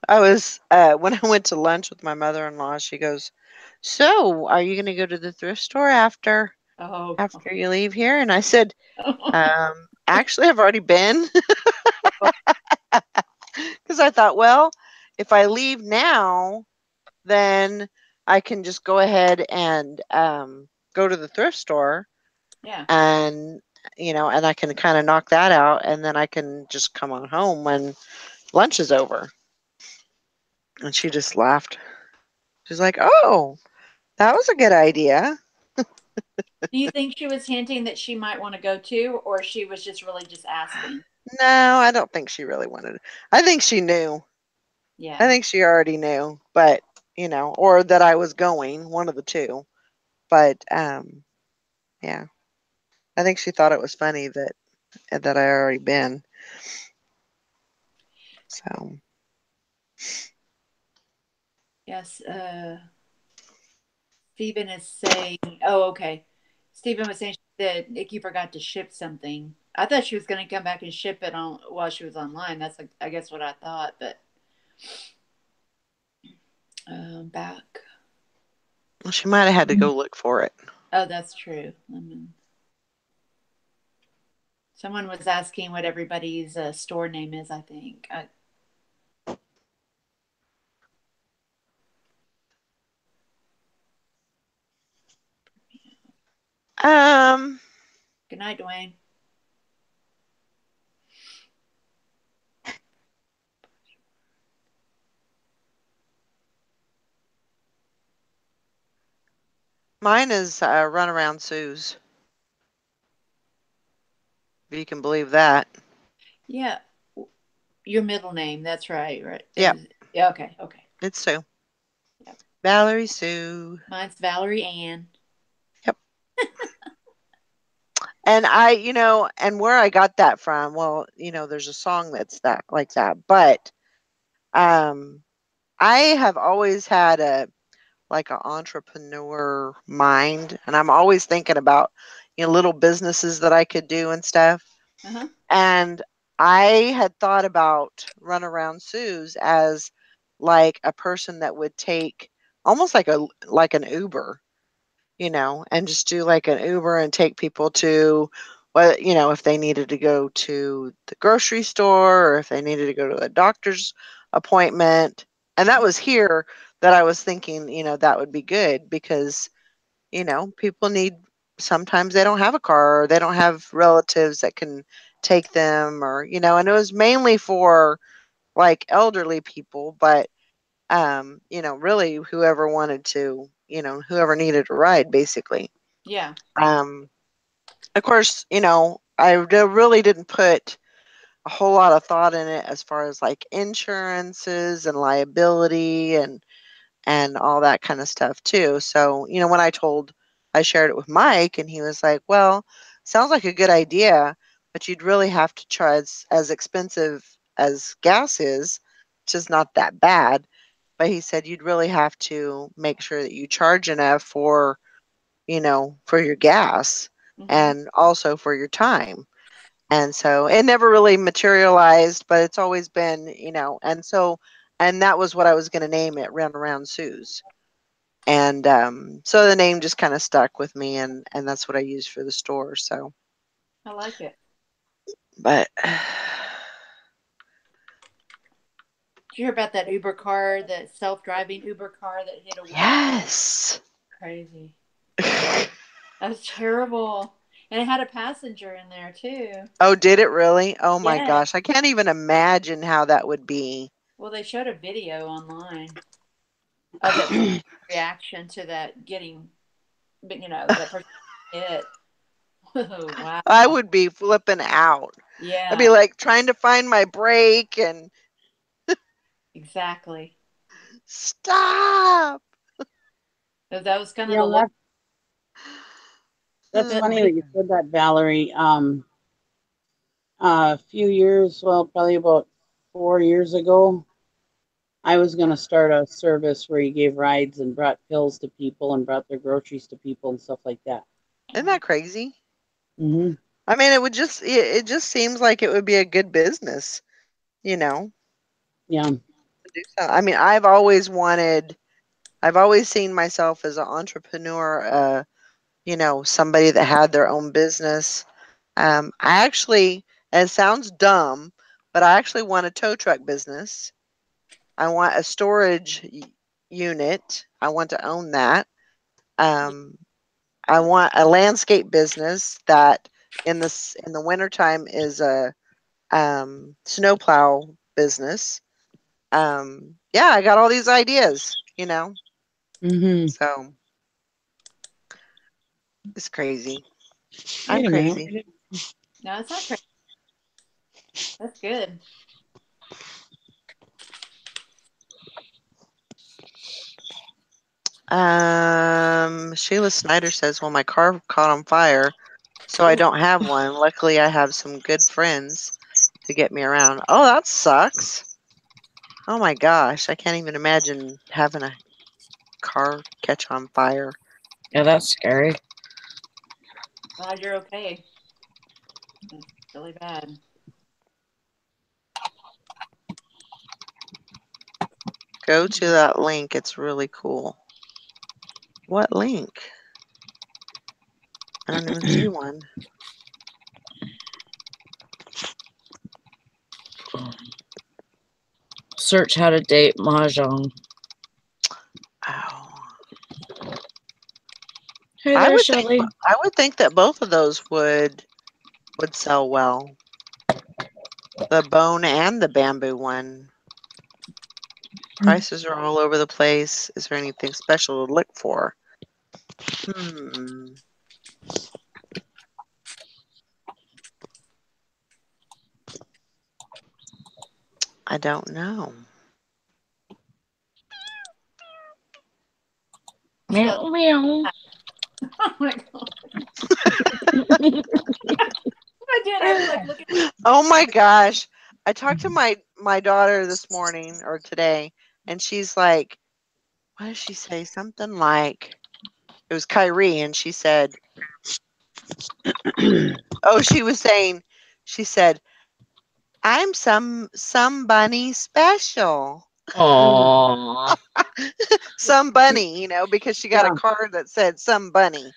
I was when I went to lunch with my mother-in-law. She goes, "So, are you going to go to the thrift store after Oh. after you leave here?" And I said, Oh. "Actually, I've already been," because I thought, well, if I leave now, then I can just go ahead and go to the thrift store Yeah. and and I can kind of knock that out, and then I can just come on home when lunch is over. And she just laughed. She's like, "Oh, that was a good idea." Do you think she was hinting that she might want to go too, or she was just really just asking? No, I don't think she really wanted it. I think she knew. I Yeah. think she already knew, but or that I was going, one of the two. But yeah, I think she thought it was funny that I already been. So Yes. Stephen is saying, oh, okay. Stephen was saying that Nikki forgot to ship something. I thought she was going to come back and ship it on while she was online. That's like, I guess what I thought, but back. well, she might have had to go look for it. Oh, that's true. Someone was asking what everybody's store name is, I think. Um, Good night, Dwayne. mine is Runaround Sue's. If you can believe that. Yeah, your middle name. That's right. Right. Yep, Yeah. Okay. Okay. it's Sue. Yep. Valerie Sue. Mine's Valerie Ann. Yep. And and where I got that from, well, there's a song that's that like that, but um I have always had a like an entrepreneur mind, and I'm always thinking about little businesses that I could do and stuff. Uh-huh. And I had thought about Runaround Sue's as like a person that would take almost like an Uber, and just do like an Uber and take people to if they needed to go to the grocery store or if they needed to go to a doctor's appointment. And that was here that I was thinking, that would be good because, people need sometimes they don't have a car or they don't have relatives that can take them or, and it was mainly for like elderly people, but really whoever wanted to, whoever needed a ride basically. Yeah. Um, of course, really didn't put a whole lot of thought in it as far as like insurances and liability and all that kind of stuff too. So, when I shared it with Mike and he was like, "Well, sounds like a good idea, but you'd really have to try as expensive as gas is, which is not that bad." But he said you'd really have to make sure that you charge enough for your gas Mm-hmm. and also for your time. And so it never really materialized, but it's always been, and that was what I was going to name it, Round Around Sue's. And so the name just kind of stuck with me, and that's what I used for the store. So, I like it. but Did you hear about that Uber car, that self-driving Uber car that hit a wall? yes. Crazy. That was terrible. And it had a passenger in there too. Oh, did it really? Oh my Yeah. gosh. I can't even imagine how that would be. Well, they showed a video online of that person's reaction to that getting, that person hit. Oh, wow. I would be flipping out. I'd Yeah, be like trying to find my brake and exactly. stop. That was kind of Yeah, the look that's of the funny video. that you said that, Valerie. A few years, well, probably about 4 years ago, I was going to start a service where you gave rides and brought pills to people and brought their groceries to people and stuff like that. Isn't that crazy? Hmm. I mean, it just seems like it would be a good business, you know. Yeah. To do so. I mean, I've always seen myself as an entrepreneur, somebody that had their own business. I actually, and it sounds dumb, but I actually want a tow truck business. I want a storage unit. I want to own that. Um, I want a landscape business that in the wintertime is a snowplow business. Yeah, I got all these ideas. Hmm. So it's crazy. I'm Wait a minute. crazy. No, it's not crazy. That's good. Sheila Snyder says, "Well, my car caught on fire, so I Ooh. don't have one. Luckily, I have some good friends to get me around." Oh, that sucks. Oh my gosh, I can't even imagine having a car catch on fire. Yeah, that's scary. Glad you're okay. That's really bad. Go to that link. It's really cool. What link? I don't even see one. Search how to date mahjong. Oh. Hey I there, would think Shelly. I would think that both of those would sell well. The bone and the bamboo one. Prices are all over the place. Is there anything special to look for? Hmm. I don't know. She goes, Meow meow. oh my God. I did. I was like looking. Oh my gosh. I talked to my daughter this morning or today, and she's like, what did she say? Something like, it was Kyrie, and she said, oh, she said, I'm some bunny special. Aw. Some bunny, because she got a Yeah. card that said some bunny.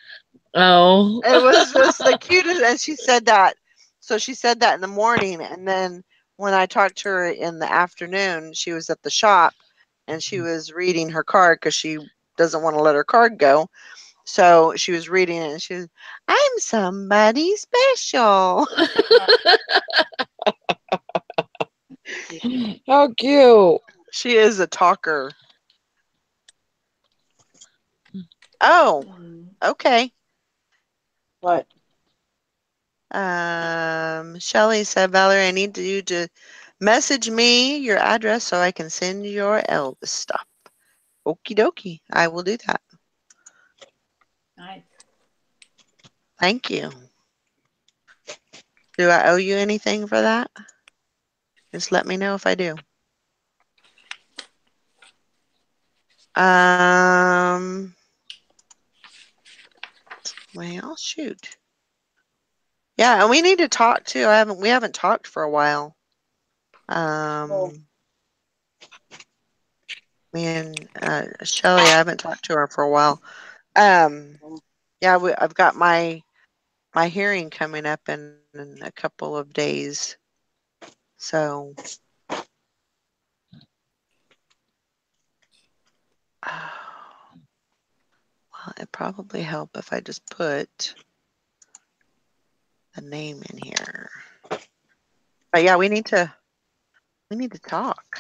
Oh. It was just the cutest, and she said that. So she said that in the morning, and then when I talked to her in the afternoon, she was at the shop, and she was reading her card because she doesn't want to let her card go. So she was reading it, and she was, I'm somebody special. How cute. She is a talker. Oh, Mm. okay. What? Shelly said, Valerie, I need you to message me your address so I can send your Elvis stuff. Okie dokie. I will do that. Nice. Thank you. Do I owe you anything for that? Just let me know if I do. Well, shoot. Yeah, and we need to talk too. We haven't talked for a while. Me and Shelly, I haven't talked to her for a while. Yeah, I've got my hearing coming up in a couple of days. So well, it'd probably help if I just put the name in here. But yeah, we need to talk.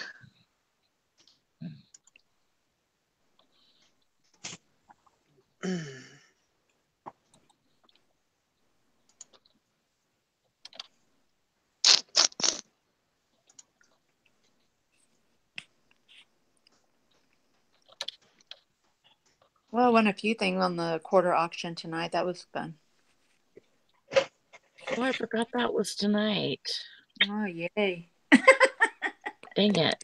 Well, I won a few things on the quarter auction tonight. That was fun. Oh, I forgot that was tonight. Oh, yay. Dang it.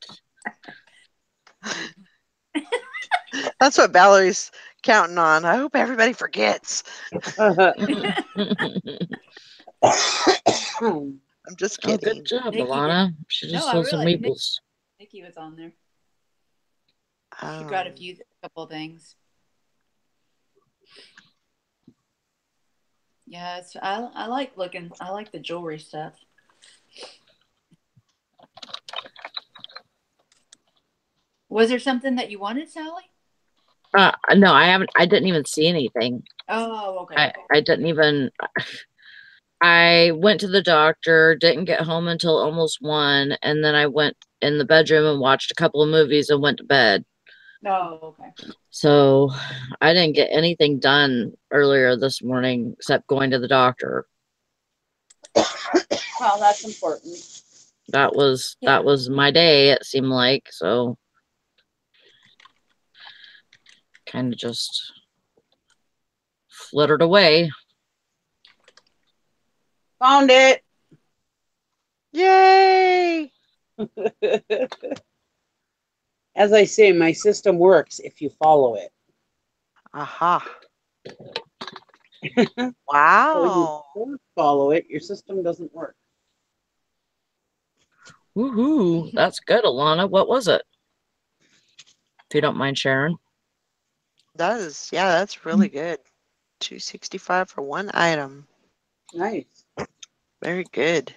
That's what Valerie's counting on. I hope everybody forgets. Oh, I'm just Oh, good kidding. job, Nikki did. Alana. She No, just I sold some really. meeples. Nikki was on there. She Um, got a couple things. Yeah, I like looking. I like the jewelry stuff. Was there something that you wanted, Sally? No, I haven't. I didn't even see anything. Oh, okay. I didn't even. I went to the doctor, didn't get home until almost 1, and then I went in the bedroom and watched a couple of movies and went to bed. Oh, okay. So I didn't get anything done earlier this morning except going to the doctor. well, that's important. That was my day, it seemed like. So kind of just flittered away. Found it. Yay! As I say, my system works if you follow it. Aha. So Wow. you don't follow it, your system doesn't work. Woohoo! That's good, Alana. What was it? If you don't mind sharing. That's really good. $265 for one item. Nice. Very good.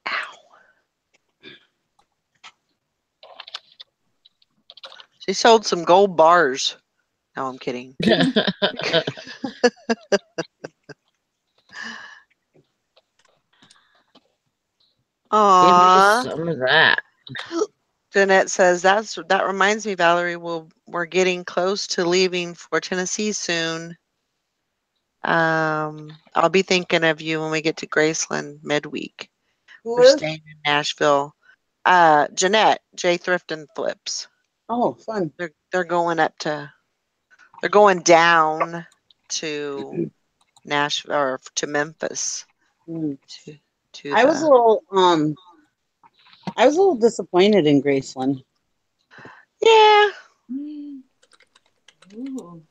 Ow. She sold some gold bars. No, I'm kidding. Give me Aw. some of that. Jeanette says that reminds me, Valerie. We're getting close to leaving for Tennessee soon. I'll be thinking of you when we get to Graceland midweek. Who We're is? staying in Nashville. Jeanette, J Thrift and Flips. Oh, fun. They're going down to Nashville or to Memphis. Mm. To I was a little disappointed in Graceland. yeah. Ooh.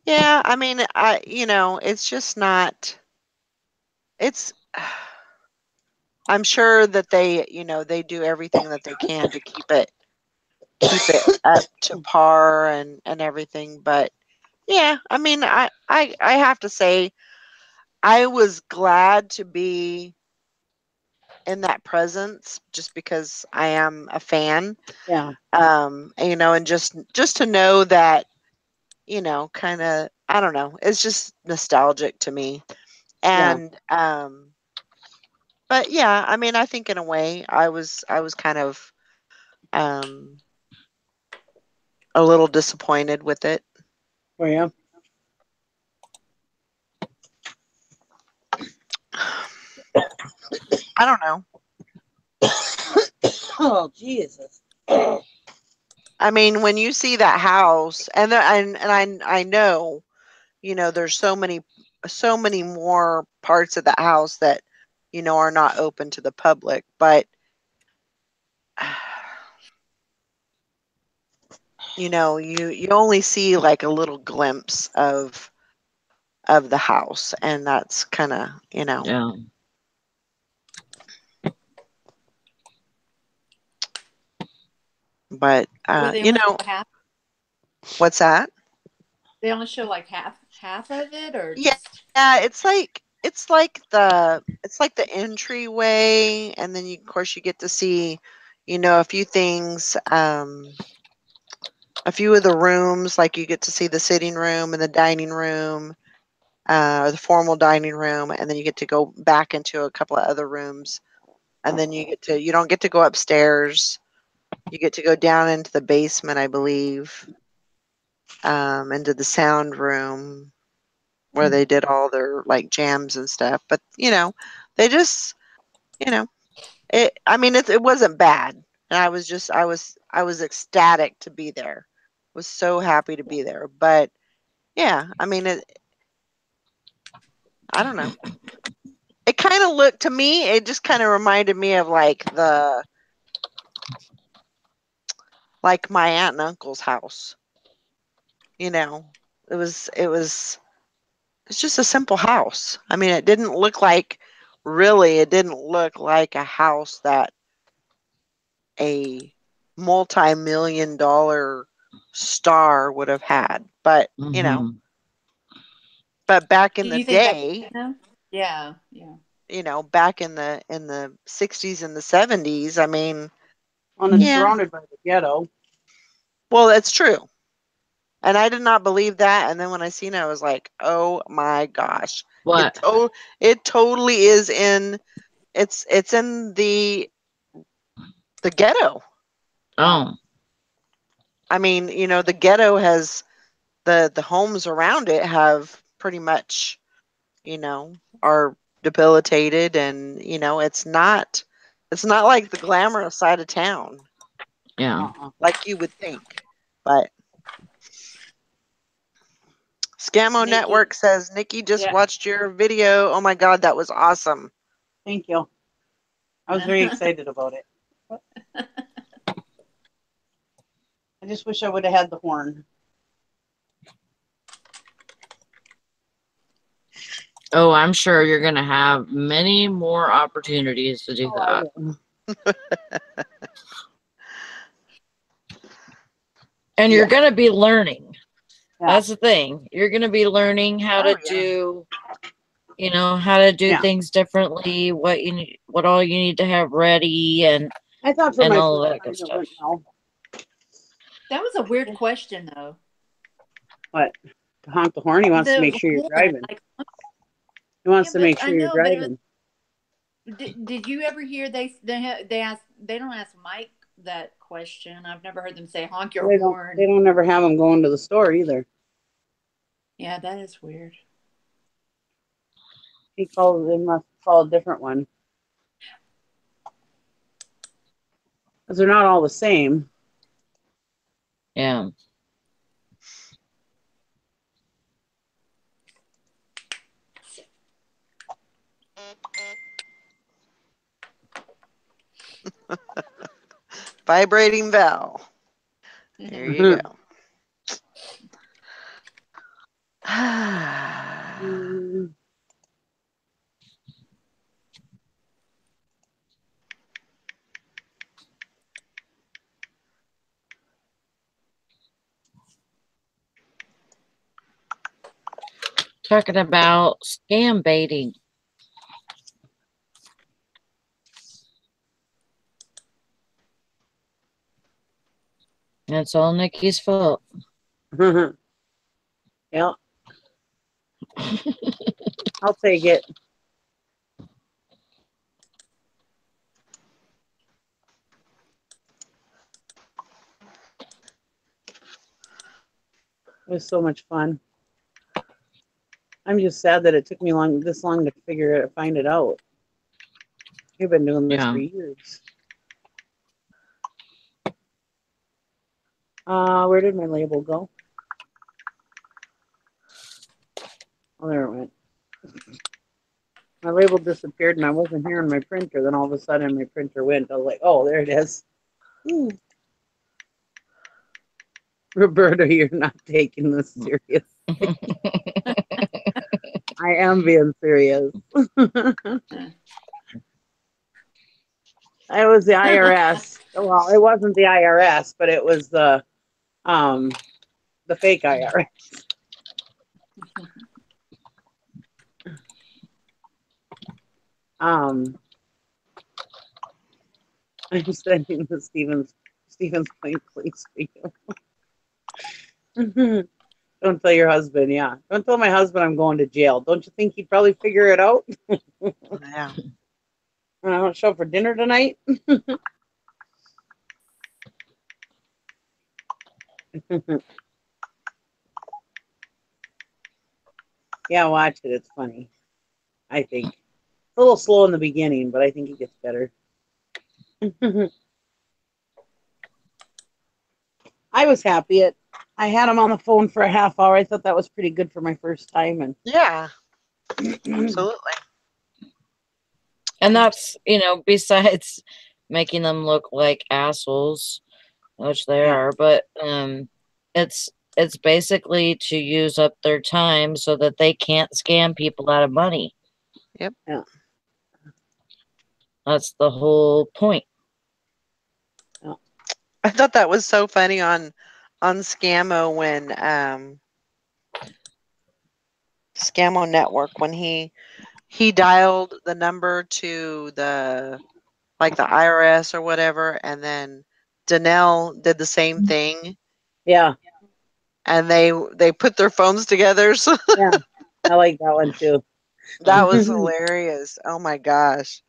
Yeah, I mean, it's just not. It's. I'm sure that they do everything that they can to keep it up to par and everything. But yeah, I mean, I have to say, I was glad to be in that presence just because I am a fan. Yeah. And just to know that, kind of, I don't know, it's just nostalgic to me. Yeah. And but yeah, I mean, I think in a way I was kind of um a little disappointed with it. For you. I don't know. Oh Jesus. I mean, when you see that house, and I know, there's so many more parts of that house that are not open to the public, but you only see like a little glimpse of the house, and that's kind of, Yeah. but Where they only show half. what's that? They only show like half of it, or Yeah, just. it's like the entryway, and then of course you get to see, a few things, a few of the rooms, like you get to see the sitting room and the dining room, or the formal dining room, and then you get to go back into a couple of other rooms, and then you don't get to go upstairs. You get to go down into the basement, I believe, into the sound room where they did all their like jams and stuff. But they just, you know, I mean, it wasn't bad, and I was ecstatic to be there. Was so happy to be there. But yeah, I mean, I don't know. It kind of looked to me. It just kind of reminded me of like my aunt and uncle's house. You know, it's just a simple house. I mean, it didn't look like a house that a multi-million dollar star would have had. But, Hmm. but back in Do the you think back day, then? Yeah, yeah. back in the 60s and the 70s, I mean, And it's yeah, surrounded by the ghetto. well, that's true. And I did not believe that, and then when I seen it, I was like, "Oh my gosh. It What? to- it totally is it's in the ghetto." Oh, I mean, the ghetto has the homes around it have pretty much, are debilitated, and it's not like the glamorous side of town yeah. Uh-uh. like you would think. But Scamo Nikki. Network says Nikki just Yeah. watched your video. Oh my god, that was awesome. Thank you. I was very excited about it. I just wish I would have had the horn. Oh, I'm sure you're going to have many more opportunities to do Oh, I that. will. And Yeah. you're going to be learning. Yeah. That's the thing. You're going to be learning how Oh to yeah. do, how to do Yeah. things differently, what all you need to have ready and I thought for my all first of that time good it stuff. went well. That was a weird question, though. But to honk the horn, he wants to make The sure you're horn, driving. like, He wants yeah, to but make I sure you're know, but it driving. was. Did you ever hear they don't ask Mike that question? I've never heard them say honk your They don't. They horn. don't ever have him going to the store either. Yeah, that is weird. He calls. They must call a different one because they're not all the same. Yeah. Vibrating bell. There you go. Talking about scam baiting. It's all Nikki's fault. Yeah. I'll take it. It was so much fun. I'm just sad that it took me this long to find it out. You've been doing this for years. Where did my label go? Oh, there it went. My label disappeared and I wasn't hearing my printer. Then all of a sudden my printer went. I was like, oh, there it is. Ooh. Roberta, you're not taking this serious. I am being serious. It was the IRS. Well, it wasn't the IRS, but it was the fake IRS. I'm sending the Stevens Point police for you. Don't tell your husband, yeah. Don't tell my husband I'm going to jail. Don't you think he'd probably figure it out? Yeah. I don't show up for dinner tonight. Yeah, watch it. It's funny. I think. It's a little slow in the beginning, but I think it gets better. I was happy. I had him on the phone for a half hour. I thought that was pretty good for my first time. And yeah, absolutely. And that's, besides making them look like assholes, which they are, but it's basically to use up their time so that they can't scam people out of money. Yep. Yeah. That's the whole point. Yeah. I thought that was so funny on Scammo when Scammo Network when he dialed the number to the IRS or whatever, and then Danelle did the same thing. Yeah. And they put their phones together. So yeah, I like that one too. That was hilarious. Oh my gosh.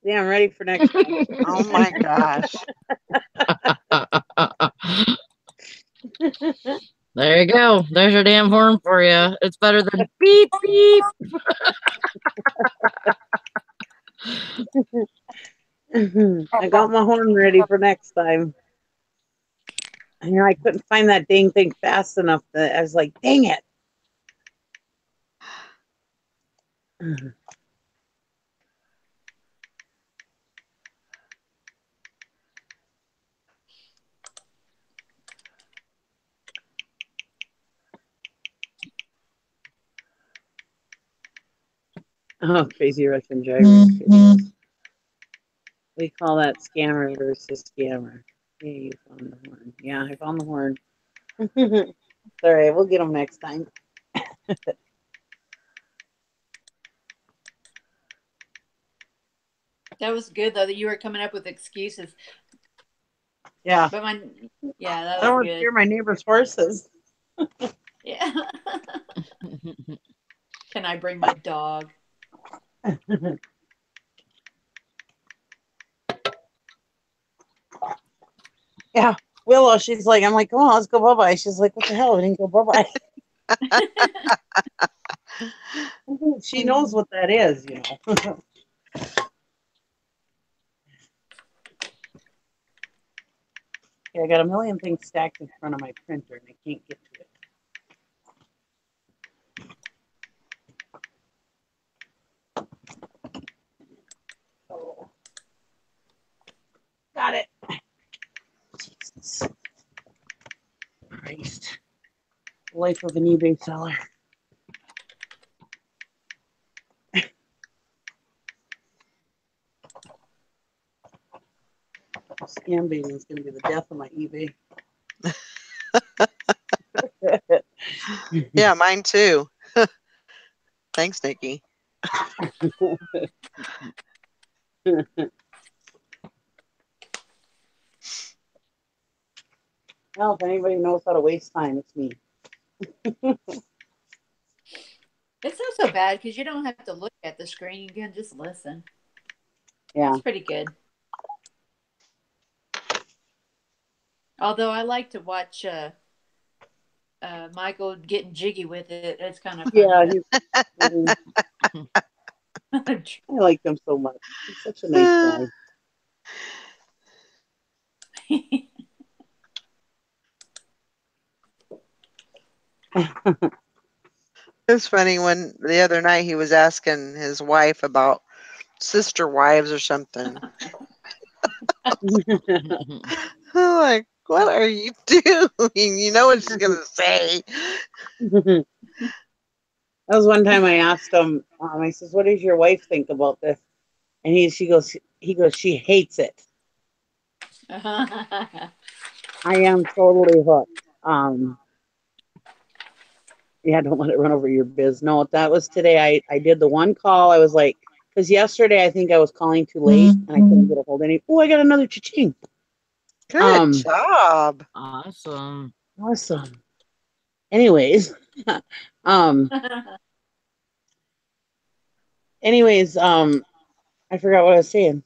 Yeah, I'm ready for next time. Oh my gosh. There you go. There's your damn horn for you. It's better than beep, beep. I got my horn ready for next time. I couldn't find that dang thing fast enough that I was like, dang it. Oh, crazy Russian driver. We call that scammer versus scammer. Yeah, you found the horn. Yeah, I found the horn. All right, we'll get them next time. That was good though that you were coming up with excuses. Yeah. But that was good. I don't want to hear my neighbor's horses. Yeah. Can I bring my dog? Yeah. Willow, she's like, I'm like, come on, let's go bye-bye. She's like, what the hell? We didn't go bye-bye. She knows what that is, Okay, I got a million things stacked in front of my printer and I can't get to it. Oh, got it. Jesus Christ. Life of an eBay seller. Scam baiting is going to be the death of my eBay. Yeah, mine too. Thanks, Nikki. Well, if anybody knows how to waste time, it's me. It's not so bad because you don't have to look at the screen. You can just listen. Yeah. It's pretty good. Although I like to watch Michael getting jiggy with it. It's kind of Yeah, funny. I like him so much. He's such a nice guy. It's funny when the other night he was asking his wife about sister wives or something. I'm like, what are you doing? You know what she's gonna say. That was one time I asked him. I says, "What does your wife think about this?" And he goes, "She hates it." I am totally hooked. Yeah, don't let it run over your biz. No, that was today. I did the one call. I was like, because yesterday I think I was calling too late and I couldn't get a hold of any. Oh, I got another cha-ching. Good job. Awesome. Awesome. Anyways, um, I forgot what I was saying.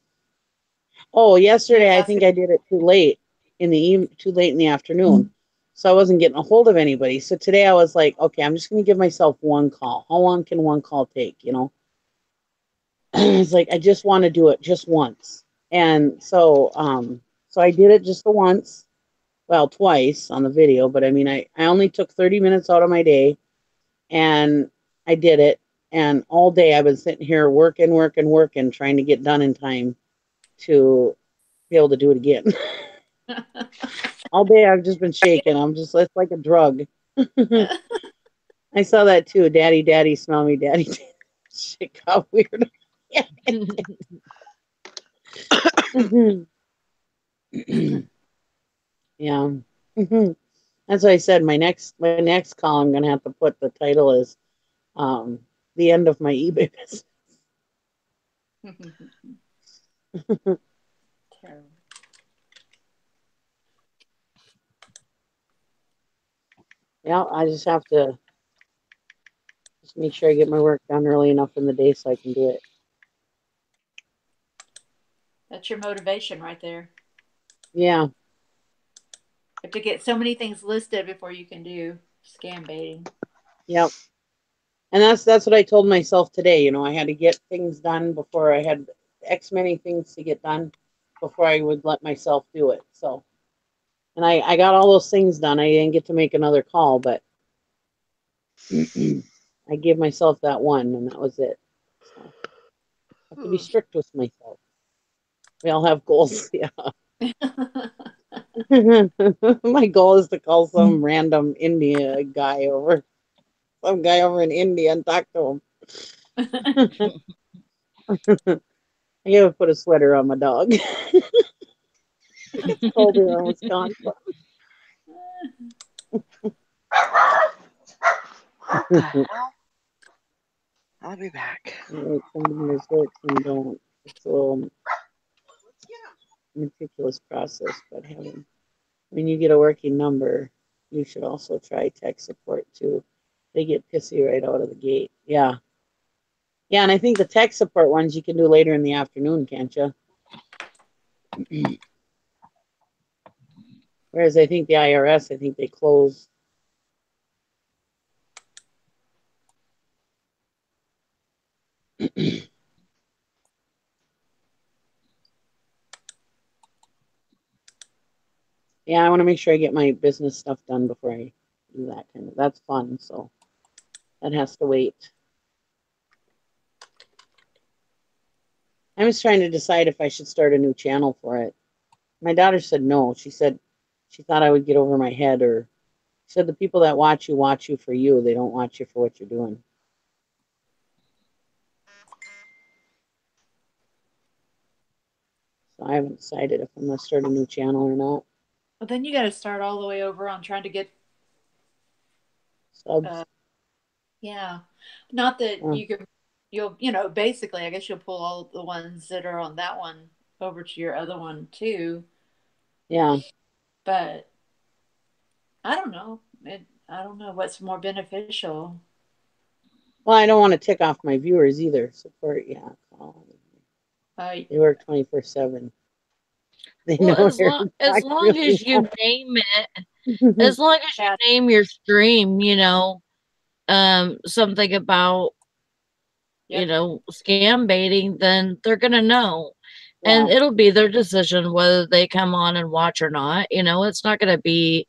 Oh, yesterday I think I did it too late too late in the afternoon. So I wasn't getting a hold of anybody. So today I was like, okay, I'm just going to give myself one call. How long can one call take, you know? It's like I just want to do it just once. And so I did it just the once. Well, twice on the video, but I mean I only took 30 minutes out of my day and I did it. And all day I've been sitting here working, trying to get done in time to be able to do it again. All day I've just been shaking. It's like a drug. I saw that too. Daddy, daddy, smell me, daddy. Shit got weird. Yeah. That's why I said my next call I'm gonna have to put the title is the end of my eBay business. Terrible. Yeah, I just have to just make sure I get my work done early enough in the day so I can do it. That's your motivation right there. Yeah. You have to get so many things listed before you can do scam baiting. Yep. And that's what I told myself today. You know, I had to get things done before I had X many things to get done before I would let myself do it. So, and I got all those things done. I didn't get to make another call, but I gave myself that one, and that was it. So I have to be strict with myself. We all have goals. Yeah. My goal is to call some random some guy over in India and talk to him. I gotta put a sweater on my dog. It's cold here in Wisconsin. What the hell? I'll be back. Some years work, some don't. It's a little meticulous process, but when you get a working number, you should also try tech support too. They get pissy right out of the gate. Yeah. Yeah, and I think the tech support ones you can do later in the afternoon, can't you? Whereas I think the IRS, I think they close. Yeah, I want to make sure I get my business stuff done before I do that kind of. That's fun, so that has to wait. I was trying to decide if I should start a new channel for it. My daughter said no. She said she thought I would get over my head, or she said the people that watch you for you. They don't watch you for what you're doing. So I haven't decided if I'm going to start a new channel or not. Well, then you got to start all the way over on trying to get Subs. yeah. Not that Uh, you'll, basically, I guess you'll pull all the ones that are on that one over to your other one too. yeah. But I don't know. I don't know what's more beneficial. Well, I don't want to tick off my viewers either. Support, yeah. They work 24/7. They Well, know as they're long as talk long really as you loud. name it, as long as you Yeah. name your stream, something about, Yep. scam baiting, then they're gonna know. Yeah, And it'll be their decision whether they come on and watch or not. It's not gonna be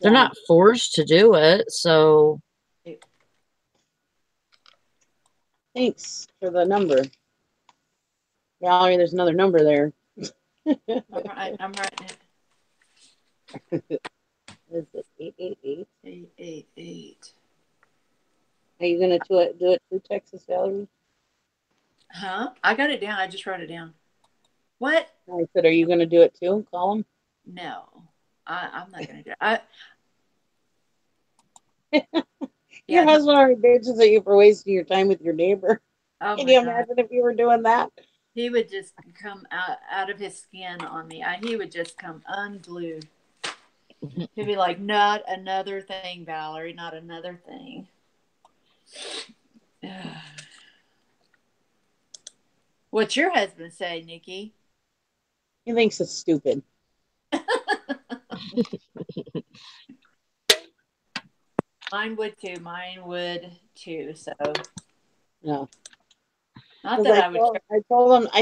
they're yeah. not forced to do it. So Thanks for the number. Valerie, there's another number there. I'm writing Is it 888? it. 888. Are you going to do it through Texas, Valerie? Huh? I got it down. I just wrote it down. What? I said, are you going to do it too? Call them? No. I'm not gonna do it. Your Yeah, no. husband already bitches at you for wasting your time with your neighbor. Oh Can my you God. imagine if you were doing that? He would just come out of his skin on me. He would just come unglued. He'd be like, "Not another thing, Valerie. Not another thing." What's your husband say, Nikki? He thinks it's stupid. Mine would too. Mine would too. So, Yeah. not Because that I would. I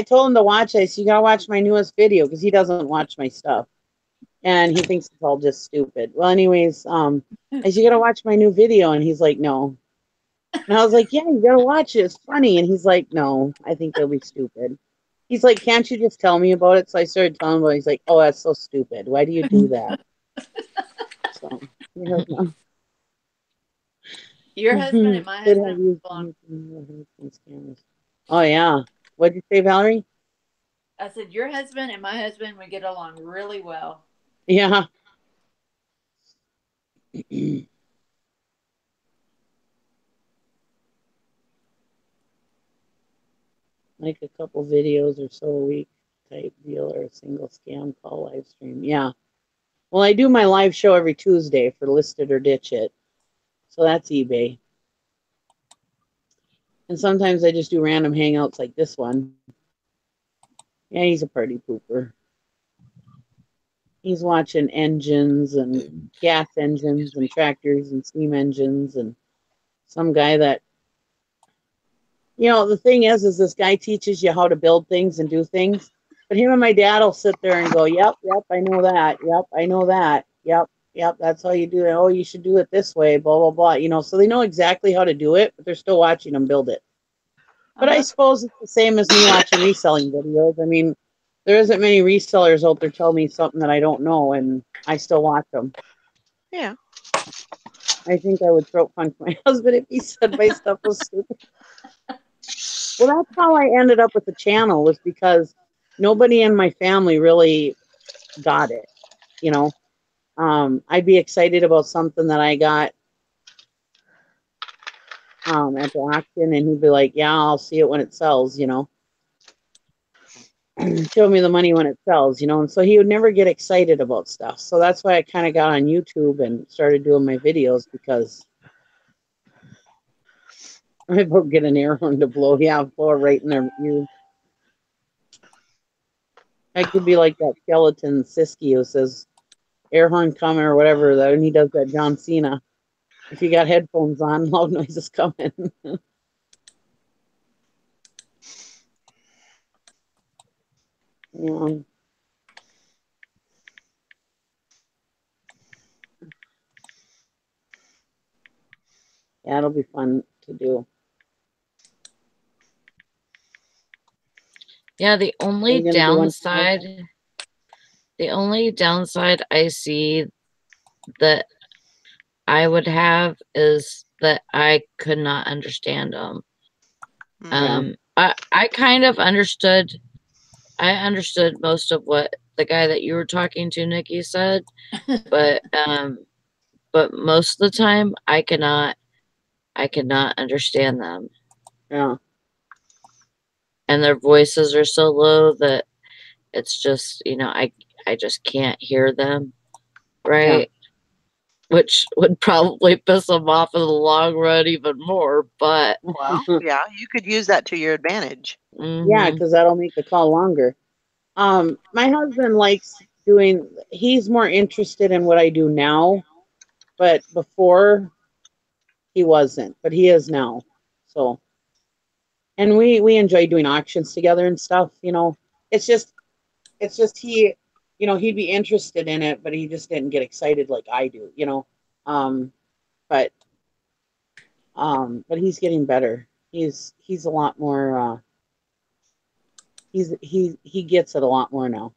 told him to watch this. You gotta watch my newest video because he doesn't watch my stuff, and he thinks it's all just stupid. Well, anyways, I said you gotta watch my new video, and he's like, no. And I was like, yeah, you gotta watch it. It's funny. And he's like, no, I think it'll be stupid. He's like, can't you just tell me about it? So I started telling him about it. He's like, oh, that's so stupid. Why do you do that? So you know, no. Your husband and my Could husband have used belong. cameras. Oh yeah. What'd you say, Valerie? I said your husband and my husband would get along really well. Yeah. Like a couple videos or so a week type deal, or a single scam call live stream. Yeah. Well, I do my live show every Tuesday for List It or Ditch It. So that's eBay. And sometimes I just do random hangouts like this one. Yeah, he's a party pooper. He's watching engines and gas engines and tractors and steam engines, and some guy that, the thing is this guy teaches you how to build things and do things. But him and my dad will sit there and go, yep, I know that. Yep, I know that. Yep, that's how you do it. Oh, you should do it this way, blah, blah, blah. So they know exactly how to do it, but they're still watching them build it. But I Uh-huh. suppose it's the same as me watching reselling videos. I mean, there isn't many resellers out there tell me something that I don't know, and I still watch them. Yeah. I think I would throat punch my husband if he said my stuff was stupid. Well, that's how I ended up with the channel, was because nobody in my family really got it. You know, I'd be excited about something that I got at the auction, and he'd be like, "Yeah, I'll see it when it sells." Show me the money when it sells. And so he would never get excited about stuff. So that's why I kind of got on YouTube and started doing my videos, because I would get an air horn to blow. Yeah, blow it right in their ear. I could be like that skeleton Siski who says air horn coming or whatever, though, and he does that John Cena. If you got headphones on, loud noises coming. Yeah. Yeah, it'll be fun to do. Yeah, Are you gonna do one tomorrow? the only downside I see that I would have is that I could not understand them. Yeah. I kind of understood. I understood most of what the guy that you were talking to, Nikki, said, but most of the time I cannot understand them, Yeah. and their voices are so low that it's just I just can't hear them Yeah. right, which would probably piss them off in the long run even more. But Well, yeah, you could use that to your advantage. Yeah, because that'll make the call longer. My husband likes doing. He's more interested in what I do now, but before he wasn't, but he is now. So, and we enjoy doing auctions together and stuff. It's just he, he'd be interested in it, but he just didn't get excited like I do. Um, but but he's getting better. He's a lot more. He gets it a lot more now.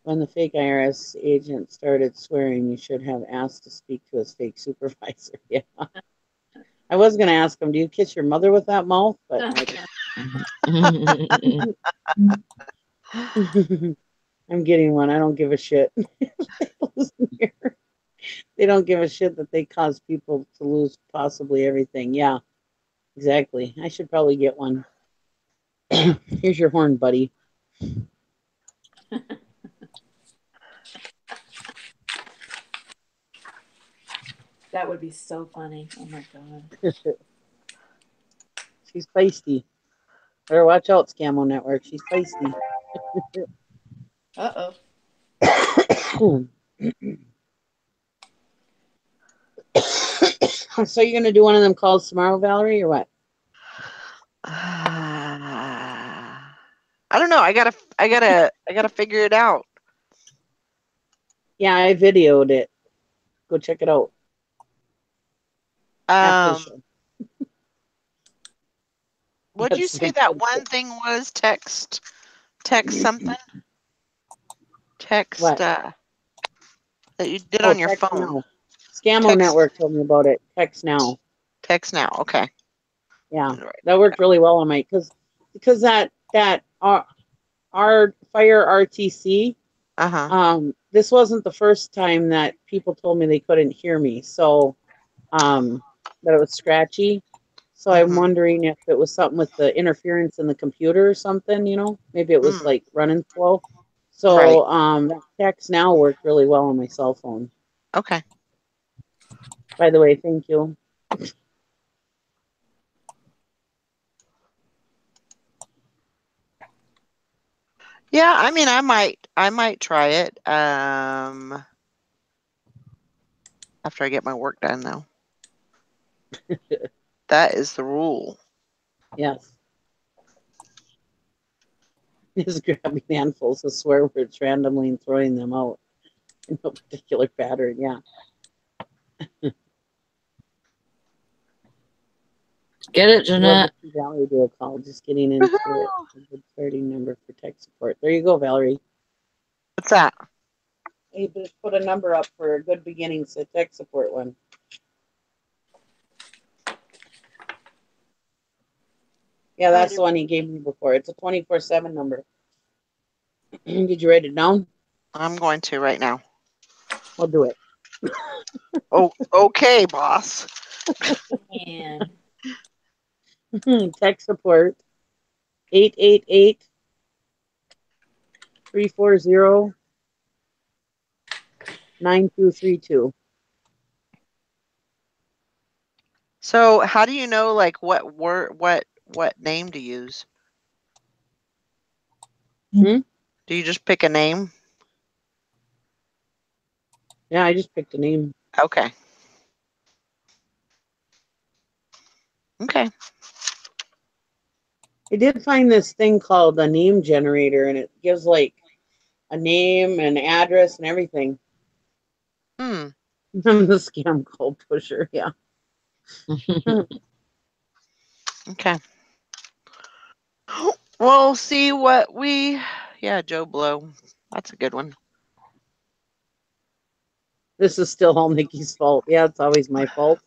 When the fake IRS agent started swearing, you should have asked to speak to his fake supervisor. Yeah. I was going to ask him, do you kiss your mother with that mouth? But I'm getting one. I don't give a shit. They don't give a shit that they cause people to lose possibly everything. Yeah, exactly. I should probably get one. Here's your horn, buddy. That would be so funny. Oh my god. She's feisty. Better watch out, Scamo Network. She's feisty. Uh-oh. So you're gonna do one of them calls tomorrow, Valerie, or what? I don't know. I gotta figure it out. Yeah, I videoed it. Go check it out. After the show. What'd you say that one thing was? Text something? Text What? that you did on your Text phone. Now. Scamo Network told me about it. Text Now. Text Now. Okay. Yeah, that worked really well on my because that our Fire RTC. This wasn't the first time that people told me they couldn't hear me. So, that it was scratchy. So I'm wondering if it was something with the interference in the computer or something. Maybe it was like running slow. So, that Text Now worked really well on my cell phone. Okay. By the way, thank you. Yeah, I mean, I might try it. After I get my work done, though. That is the rule. Yes. Just grabbing handfuls of swear words randomly and throwing them out in no particular pattern. Yeah. Get it, Jeanette. Valerie do a call. Just getting into it. A good starting number for tech support. There you go, Valerie. What's that? You just put a number up for a good beginning so tech support one. Yeah, that's the one he gave me before. It's a 24/7 number. Did you write it down? I'm going to right now. I'll do it. Oh, okay, boss. Man. Tech support 888-340-9232. So, how do you know like what word what name to use? Do you just pick a name? Yeah, I just picked a name. Okay. Okay. I did find this thing called a name generator, and it gives like a name and address and everything. I'm the scam call pusher. Yeah. Okay. We'll see what yeah, Joe Blow. That's a good one. This is still all Nikki's fault. Yeah, it's always my fault.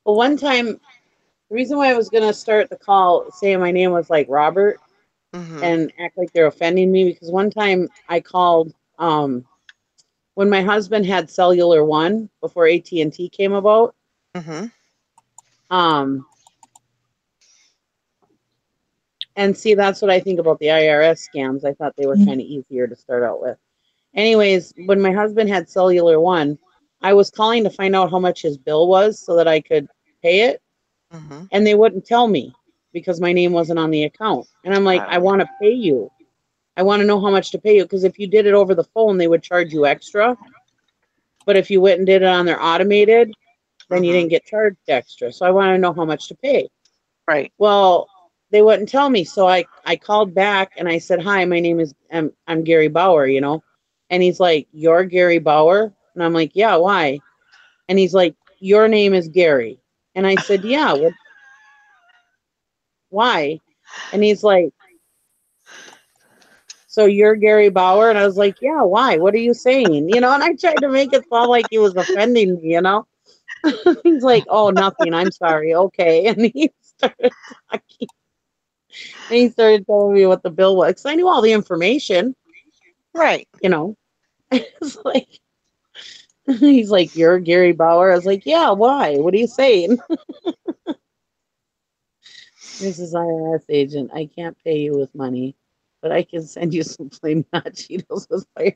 Well, one time, the reason why I was going to start the call saying my name was like Robert and act like they're offending me, because one time I called when my husband had Cellular One before AT&T came about. And see, that's what I think about the IRS scams. I thought they were kind of easier to start out with. Anyways, when my husband had Cellular One, I was calling to find out how much his bill was so that I could pay it. And they wouldn't tell me because my name wasn't on the account. And I'm like, I want to pay you. I want to know how much to pay you, because if you did it over the phone, they would charge you extra. But if you went and did it on their automated, then you didn't get charged extra. So I want to know how much to pay. Right. Well, they wouldn't tell me. So I called back and I said, hi, my name is, I'm Gary Bauer, you know. And he's like, you're Gary Bauer? And I'm like, yeah, why? And he's like, your name is Gary. And I said, yeah, what? Why? And he's like, so you're Gary Bauer? And I was like, yeah, why? What are you saying? You know, and I tried to make it sound like he was offending me, you know? He's like, oh, nothing. I'm sorry. Okay. And he started talking. And he started telling me what the bill was. Because I knew all the information. Right. You know? It's like, he's like, you're Gary Bauer? I was like, yeah, why? What are you saying? This is IRS agent. I can't pay you with money, but I can send you some plain hot Cheetos with fire.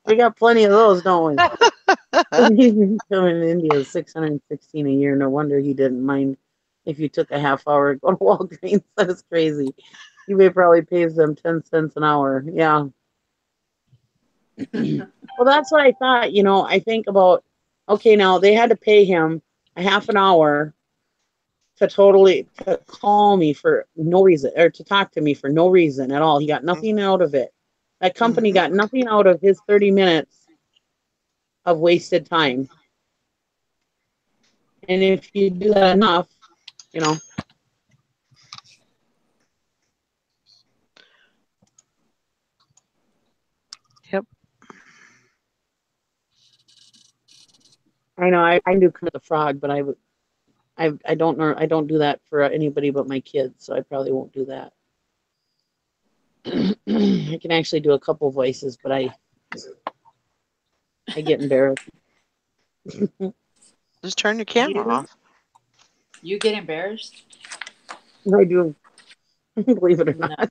We got plenty of those, don't we? Coming in India is $616 a year. No wonder he didn't mind if you took a half hour to go to Walgreens. That is crazy. eBay probably pays them 10 cents an hour. Yeah. Well, that's what I thought. You know, I think about, okay, now they had to pay him a half an hour to call me for no reason, or to talk to me for no reason at all. He got nothing out of it. That company got nothing out of his 30 minutes of wasted time. And if you do that enough, you know. Yep. I know I do kind of the frog, but I don't know, I don't do that for anybody but my kids, so I probably won't do that. I can actually do a couple voices, but I get embarrassed. Just turn your camera off. You get embarrassed? I do, believe it or No. not.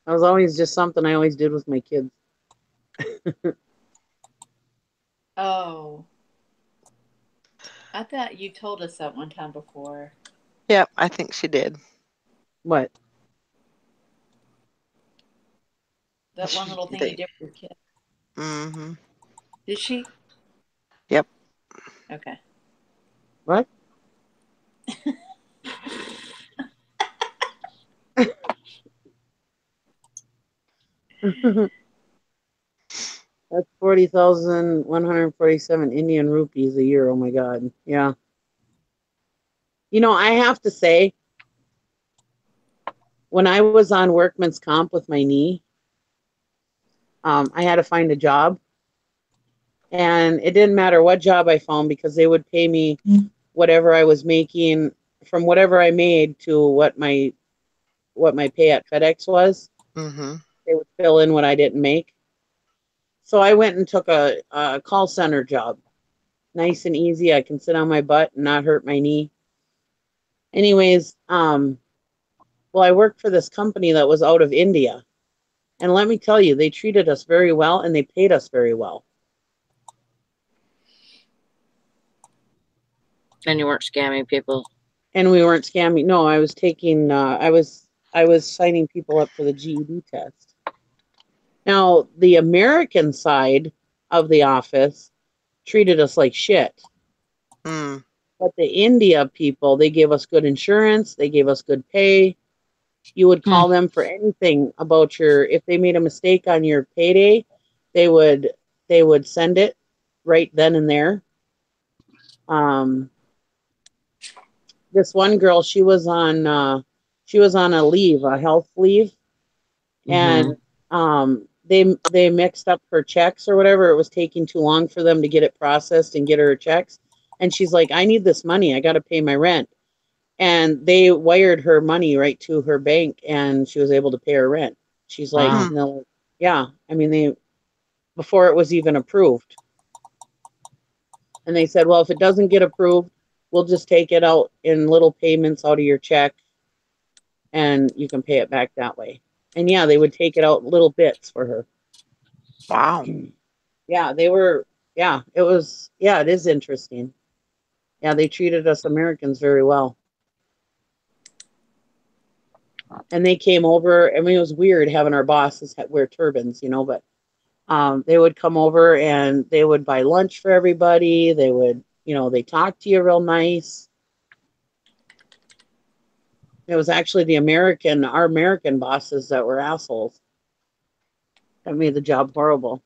That was always just something I always did with my kids. Oh. I thought you told us that one time before. Yep, I think she did. What? That one little thing you did with your kid. Did she? Yep. Okay. What? That's 40,147 Indian rupees a year. Oh my God. Yeah. You know, I have to say, when I was on workman's comp with my knee, I had to find a job. And it didn't matter what job I found, because they would pay me whatever I was making, from whatever I made to what my pay at FedEx was. They would fill in what I didn't make. So I went and took a call center job. Nice and easy. I can sit on my butt and not hurt my knee. Anyways, well, I worked for this company that was out of India. And let me tell you, they treated us very well and they paid us very well. And you weren't scamming people. And we weren't scamming. No, I was taking, I was signing people up for the GED test. Now, the American side of the office treated us like shit. Mm. But the India people, they gave us good insurance, they gave us good pay. You would call them for anything about if they made a mistake on your payday, they would send it right then and there. This one girl, she was on a leave, a health leave, and they mixed up her checks or whatever. It was taking too long for them to get it processed and get her checks. And she's like, I need this money. I got to pay my rent. And they wired her money right to her bank, and she was able to pay her rent. She's like, Wow. no, yeah. I mean, before it was even approved. And they said, well, if it doesn't get approved, we'll just take it out in little payments out of your check, and you can pay it back that way. And yeah, they would take it out little bits for her. Wow. Yeah, they were, yeah, it is interesting. Yeah, they treated us Americans very well. And they came over. I mean, it was weird having our bosses wear turbans, but they would come over and they would buy lunch for everybody. They would, they talked to you real nice. It was actually our American bosses that were assholes. That made the job horrible.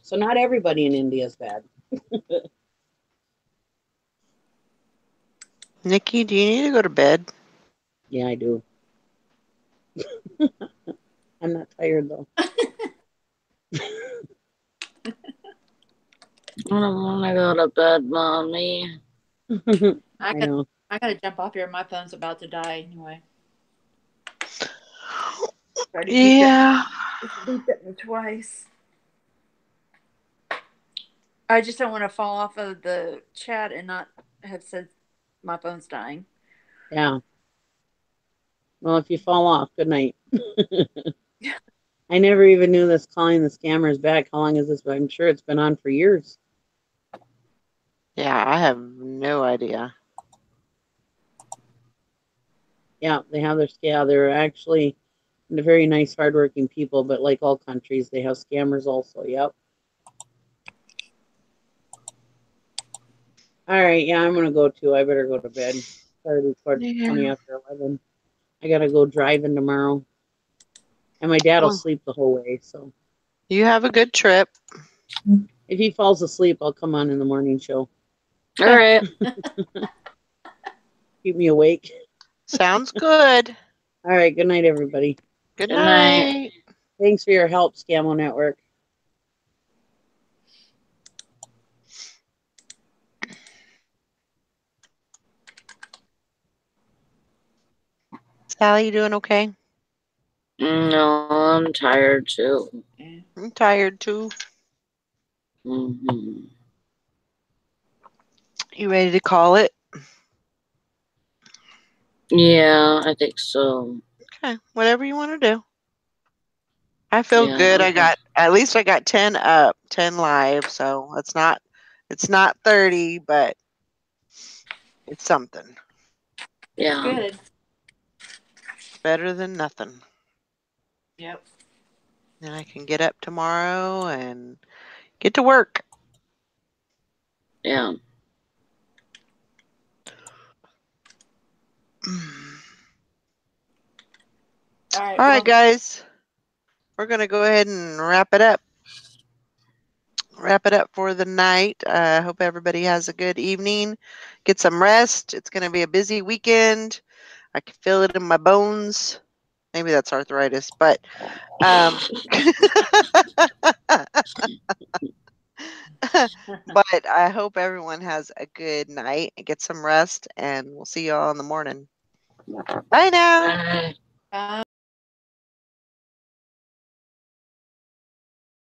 So not everybody in India is bad. Nikki, do you need to go to bed? Yeah, I do. I'm not tired though. I don't want to go to bed, Mommy. I know. I gotta jump off here. My phone's about to die anyway. Yeah. It's beeped at me twice. I just don't want to fall off of the chat and not have said my phone's dying. Yeah. Well, if you fall off, good night. I never even knew this calling the scammers back. How long is this? I'm sure it's been on for years. Yeah, I have no idea. Yeah, they have they're actually very nice, hardworking people, but like all countries, they have scammers also. Yep. All right, yeah, I'm gonna go too. I better go to bed. Sorry, before 20 after 11. I gotta go driving tomorrow, and my dad will sleep the whole way. So you have a good trip. If he falls asleep, I'll come on in the morning show. All right. Keep me awake. Sounds good. All right. Good night, everybody. Good night. Thanks for your help, Scamo Network. Sally, you doing okay? No, I'm tired too. I'm tired too. Mm-hmm. You ready to call it? Yeah, I think so. Okay, whatever you want to do. I feel good. Okay. At least I got 10 up, 10 live, so it's not 30, but it's something. Yeah. Good. Better than nothing. Yep. Then I can get up tomorrow and get to work. Yeah. All right, guys. We're going to go ahead and wrap it up. Wrap it up for the night. I hope everybody has a good evening. Get some rest. It's going to be a busy weekend. I can feel it in my bones. Maybe that's arthritis, but but I hope everyone has a good night and get some rest, and we'll see you all in the morning. Bye now. Bye.